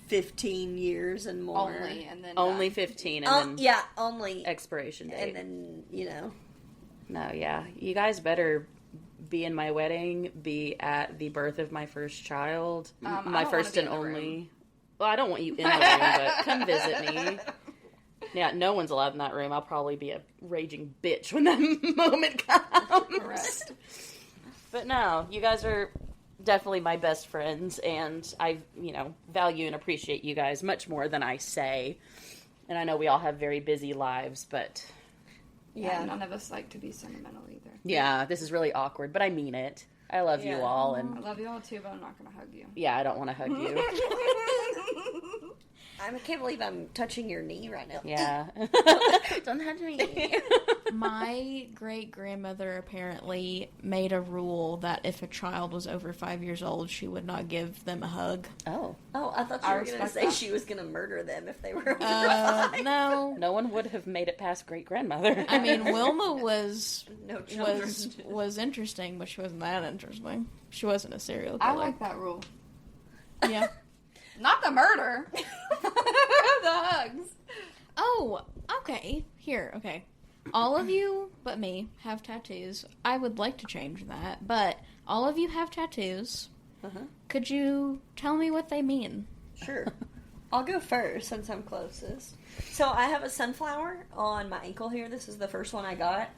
15 years and more. Only, and then Only done. 15 and then Yeah, only. expiration date. And then, No, yeah. You guys better be in my wedding, be at the birth of my first child, I my don't first wanna and be in the only. room. Well, I don't want you in the room, but come visit me. Yeah, no one's allowed in that room. I'll probably be a raging bitch when that moment comes. Correct. But no, you guys are definitely my best friends, and I, value and appreciate you guys much more than I say. And I know we all have very busy lives, but Yeah, none of us like to be sentimental either. yeah, this is really awkward, but I mean it. I love you Yeah. all, I and love you all too, but I'm not going to hug you. yeah, I don't want to hug you. I can't believe I'm touching your knee right now. Yeah. Don't touch me. My great grandmother apparently made a rule that if a child was over 5 years old, she would not give them a hug. Oh. Oh, I thought you I were going to respect say that. she was going to murder them if they were. No. No one would have made it past great grandmother. I mean, Wilma was No children. was interesting, but she wasn't that interesting. She wasn't a serial I killer. like that rule. Yeah. Not the murder. The hugs. Oh, okay. Here, okay. All of you but me have tattoos. I would like to change that, but all of you have tattoos. Uh-huh. Could you tell me what they mean? Sure. I'll go first since I'm closest. So I have a sunflower on my ankle here. This is the first one I got.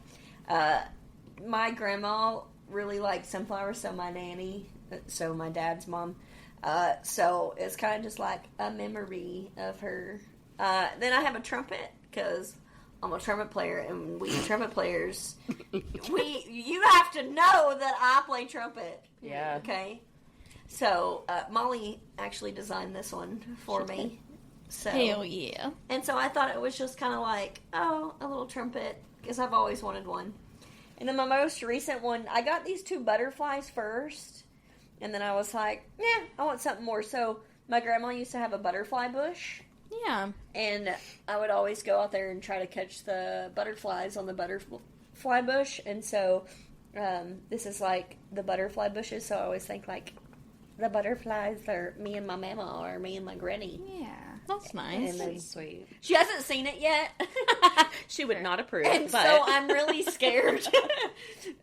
My grandma really liked sunflowers, so my nanny, so my dad's mom. So it's kind of just like a memory of her. Then I have a trumpet because I'm a trumpet player, and we trumpet players, you have to know that I play trumpet. Yeah. Okay. So Molly actually designed this one for me. So Hell yeah. and so I thought it was just kind of like, oh, a little trumpet, because I've always wanted one. And then my most recent one, I got these 2 butterflies first, and then I was like, yeah, I want something more. So my grandma used to have a butterfly bush, Yeah. and I would always go out there and try to catch the butterflies on the butterfly bush. And so this is like the butterfly bushes, so I always think like the butterflies are me and my mama or me and my granny. Yeah. That's nice. And then, That's sweet. she hasn't seen it yet. She would not approve, And but... so I'm really scared.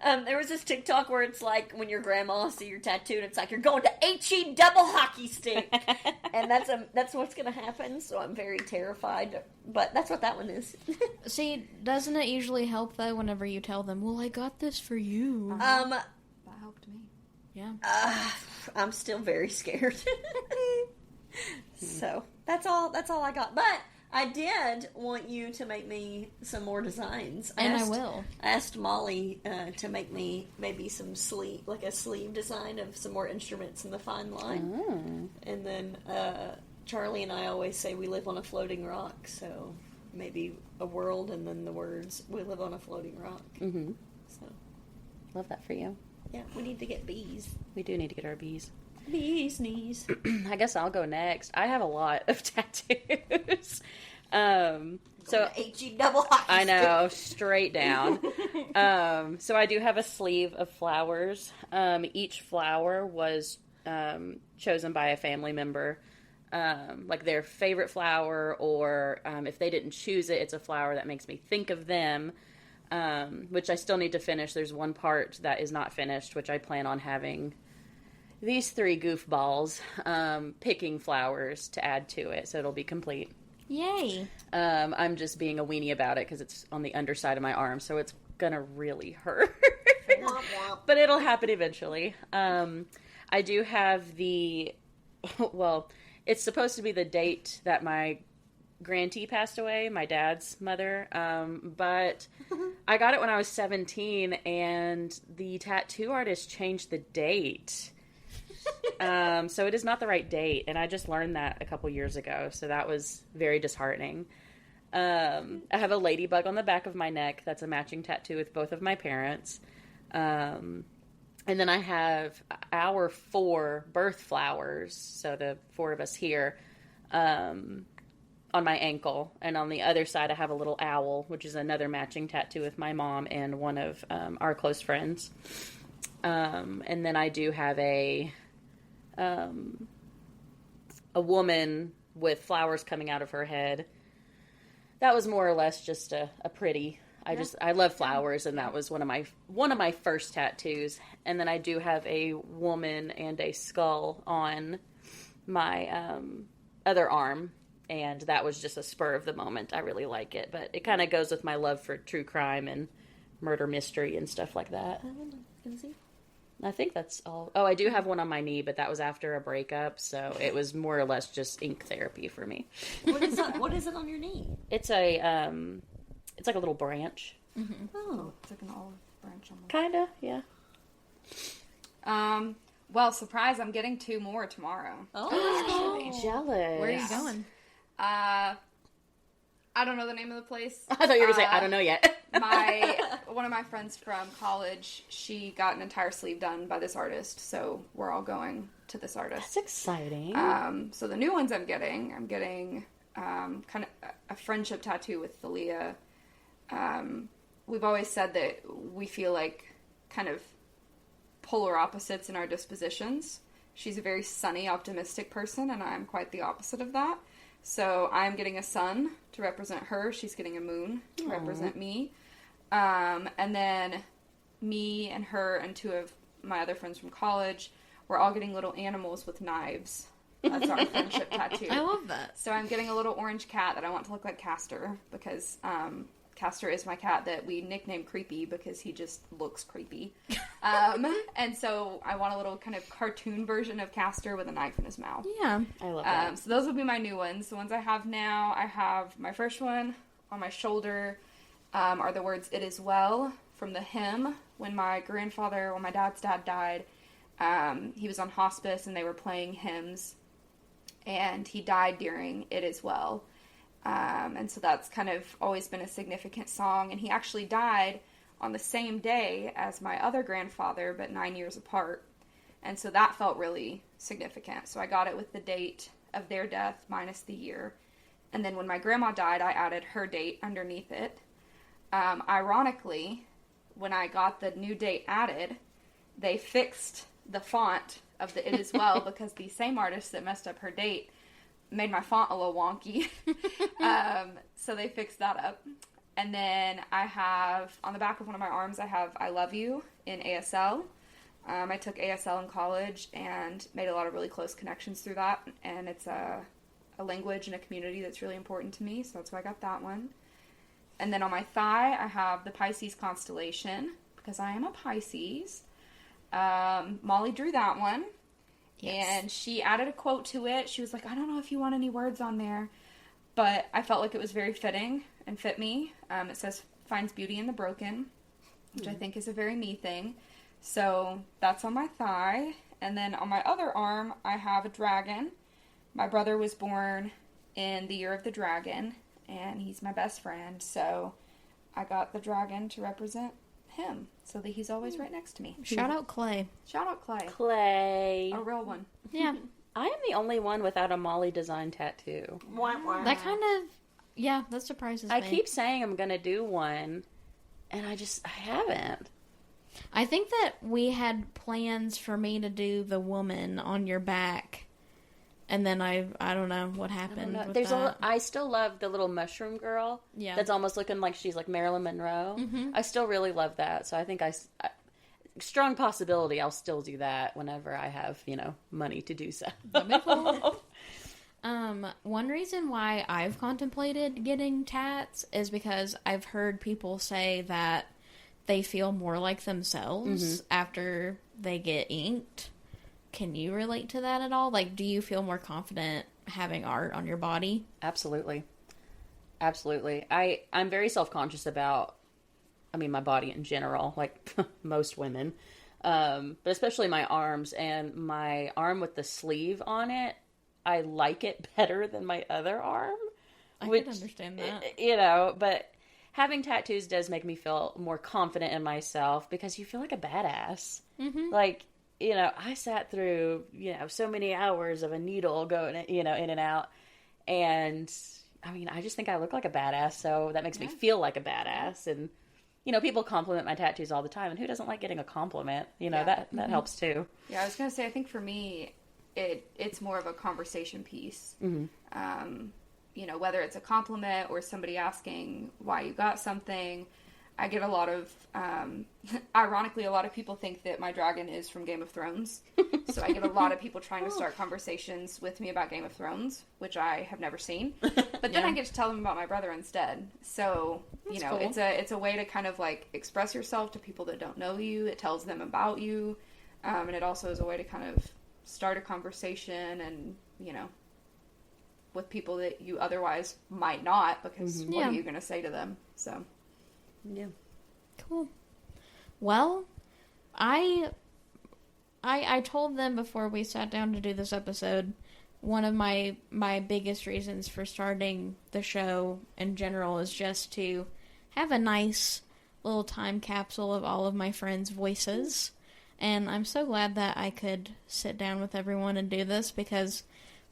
There was this TikTok where it's like when your grandma see your tattoo, and it's like you're going to HE double hockey stick, and that's what's gonna happen. So I'm very terrified. But that's what that one is. See, doesn't it usually help, though, whenever you tell them, well, I got this for you? That helped me. Yeah. I'm still very scared. So that's all I got. But I did want you to make me some more designs. I will. I asked Molly to make me maybe some sleeve, like a sleeve design of some more instruments in the fine line. And then Charlie and I always say we live on a floating rock, so maybe a world and then the words, we live on a floating rock. Mm-hmm. So, Love that for you. yeah, we need to get bees. We do need to get our bees. Bees knees. I guess I'll go next. I have a lot of tattoos. So HE double hockey I know, straight down. So I do have a sleeve of flowers. Each flower was chosen by a family member, like their favorite flower, or if they didn't choose it, it's a flower that makes me think of them, which I still need to finish. There's one part that is not finished, which I plan on having these 3 goofballs picking flowers to add to it, so it'll be complete. Yay. I'm just being a weenie about it because it's on the underside of my arm, so it's gonna really hurt. But it'll happen eventually. I do have the, well, it's supposed to be the date that my grandee passed away, my dad's mother, but I got it when I was 17, and the tattoo artist changed the date. So it is not the right date, and I just learned that a couple years ago, so that was very disheartening. I have a ladybug on the back of my neck that's a matching tattoo with both of my parents. And then I have our 4 birth flowers, so the 4 of us here, on my ankle, and on the other side I have a little owl, which is another matching tattoo with my mom and one of our close friends. And then I do have a woman with flowers coming out of her head. That was more or less just a pretty. I love flowers, and that was one of my first tattoos. And then I do have a woman and a skull on my other arm, and that was just a spur of the moment. I really like it, but it kind of goes with my love for true crime and murder mystery and stuff like that. I think that's all. Oh, I do have one on my knee, but that was after a breakup, so it was more or less just ink therapy for me. What is that? What is it on your knee? It's a it's like a little branch. Mm-hmm. Oh, It's like an olive branch on the... Kinda, yeah. Well, surprise, I'm getting 2 more tomorrow. oh, Jealous. Where are you going? I don't know the name of the place. I thought you were going to say, I don't know yet. One of my friends from college, she got an entire sleeve done by this artist, so we're all going to this artist. That's exciting. So the new ones I'm getting kind of a friendship tattoo with Thalia. We've always said that we feel like kind of polar opposites in our dispositions. She's a very sunny, optimistic person, and I'm quite the opposite of that. So I'm getting a sun to represent her. She's getting a moon to represent me. And then me and her and 2 of my other friends from college, we're all getting little animals with knives That's our friendship tattoo. I love that. So I'm getting a little orange cat that I want to look like Castor, because Castor is my cat that we nicknamed Creepy because he just looks creepy. And so I want a little kind of cartoon version of Castor with a knife in his mouth. Yeah. I love that. So those will be my new ones. The ones I have now, I have my first one on my shoulder are the words "It is well" from the hymn. When my dad's dad died, he was on hospice and they were playing hymns, and he died during "It is well." And so that's kind of always been a significant song. And he actually died on the same day as my other grandfather, but 9 years apart. And so that felt really significant. So I got it with the date of their death minus the year. And then when my grandma died, I added her date underneath it. Ironically, when I got the new date added, they fixed the font of the "It Is Well" because the same artist that messed up her date made my font a little wonky. So they fixed that up. And then I have, on the back of one of my arms, I have "I love you" in ASL. I took ASL in college and made a lot of really close connections through that. And it's a language and a community that's really important to me. So that's why I got that one. And then on my thigh, I have the Pisces constellation because I am a Pisces. Molly drew that one. Yes. And she added a quote to it. She was like, "I don't know if you want any words on there." But I felt like it was very fitting and fit me. It says, "Finds beauty in the broken," which I think is a very me thing. So that's on my thigh. And then on my other arm, I have a dragon. My brother was born in the year of the dragon, and he's my best friend. So I got the dragon to represent him so that he's always right next to me. Shout out Clay. Shout out Clay. Clay. A real one. Yeah. I am the only one without a Molly design tattoo. That kind of, yeah, that surprises me. I keep saying I'm going to do one, and I haven't. I think that we had plans for me to do the woman on your back, and then I don't know what happened. With that. I still love the little mushroom girl. Yeah. That's almost looking like she's like Marilyn Monroe. Mm-hmm. I still really love that. So I think strong possibility I'll still do that whenever I have, money to do so. One reason why I've contemplated getting tats is because I've heard people say that they feel more like themselves after they get inked. Can you relate to that at all? Like, do you feel more confident having art on your body? Absolutely. Absolutely. I'm very self-conscious about, my body in general, like most women. But especially my arms, and my arm with the sleeve on it, I like it better than my other arm. I can understand that. But having tattoos does make me feel more confident in myself because you feel like a badass. Mm-hmm. Like, I sat through, so many hours of a needle going, in and out. And, I just think I look like a badass, so that makes me feel like a badass. And, people compliment my tattoos all the time, and who doesn't like getting a compliment? That helps too. Yeah, I was going to say, I think for me, it's more of a conversation piece. Mm-hmm. Whether it's a compliment or somebody asking why you got something. I get a lot of, ironically, a lot of people think that my dragon is from Game of Thrones. So I get a lot of people trying to start conversations with me about Game of Thrones, which I have never seen. But then I get to tell them about my brother instead. So, That's cool. it's a way to kind of like express yourself to people that don't know you. It tells them about you. And it also is a way to kind of start a conversation and, with people that you otherwise might not, because what are you going to say to them? So... Yeah. Cool. Well, I told them before we sat down to do this episode, one of my biggest reasons for starting the show in general is just to have a nice little time capsule of all of my friends' voices. And I'm so glad that I could sit down with everyone and do this, because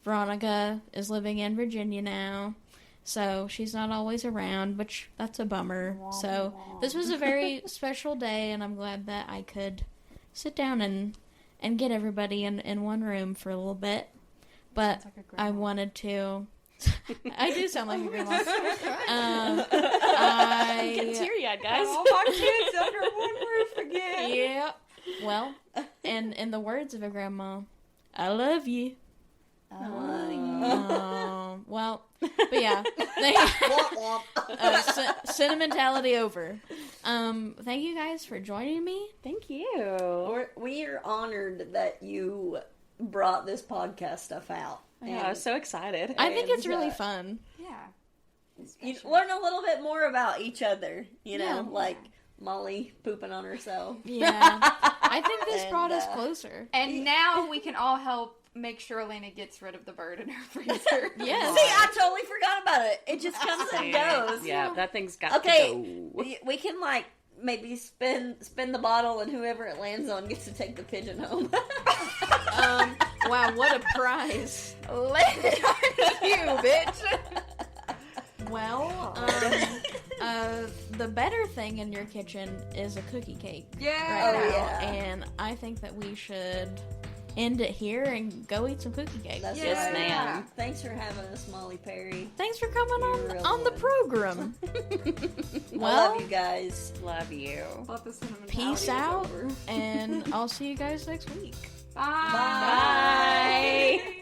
Veronica is living in Virginia now. So she's not always around, which that's a bummer. So this was a very special day, and I'm glad that I could sit down and get everybody in one room for a little bit. But like I wanted to... I do sound like a grandma. I'm getting teary-eyed, guys. All my kids under one roof again. Yeah. Well, and in the words of a grandma, I love you. Well, but yeah, sentimentality over. Thank you guys for joining me. Thank you. We are honored that you brought this podcast stuff out. Yeah, I was so excited. I think it's really fun. Yeah. You learn a little bit more about each other, you know, Yeah. like Molly pooping on herself. Yeah, I think this brought us And, closer. And now we can all help make sure Elena gets rid of the bird in her freezer. Yes. See, I totally forgot about it. It just comes and goes. Yeah, that thing's got Okay, to go. we can like maybe spin the bottle, and whoever it lands on gets to take the pigeon home. Wow, what a prize. Land it on you, bitch. Well, the better thing in your kitchen is a cookie cake. Yeah. Right now, yeah. and I think that we should end it here and go eat some cookie cake. That's Yes, right. ma'am. Thanks for having us, Molly Perry. Thanks for coming You're real on the good. program. I Well, love you guys. Love you. Thought the sentimentality peace was out, over. and I'll see you guys next week. Bye. Bye.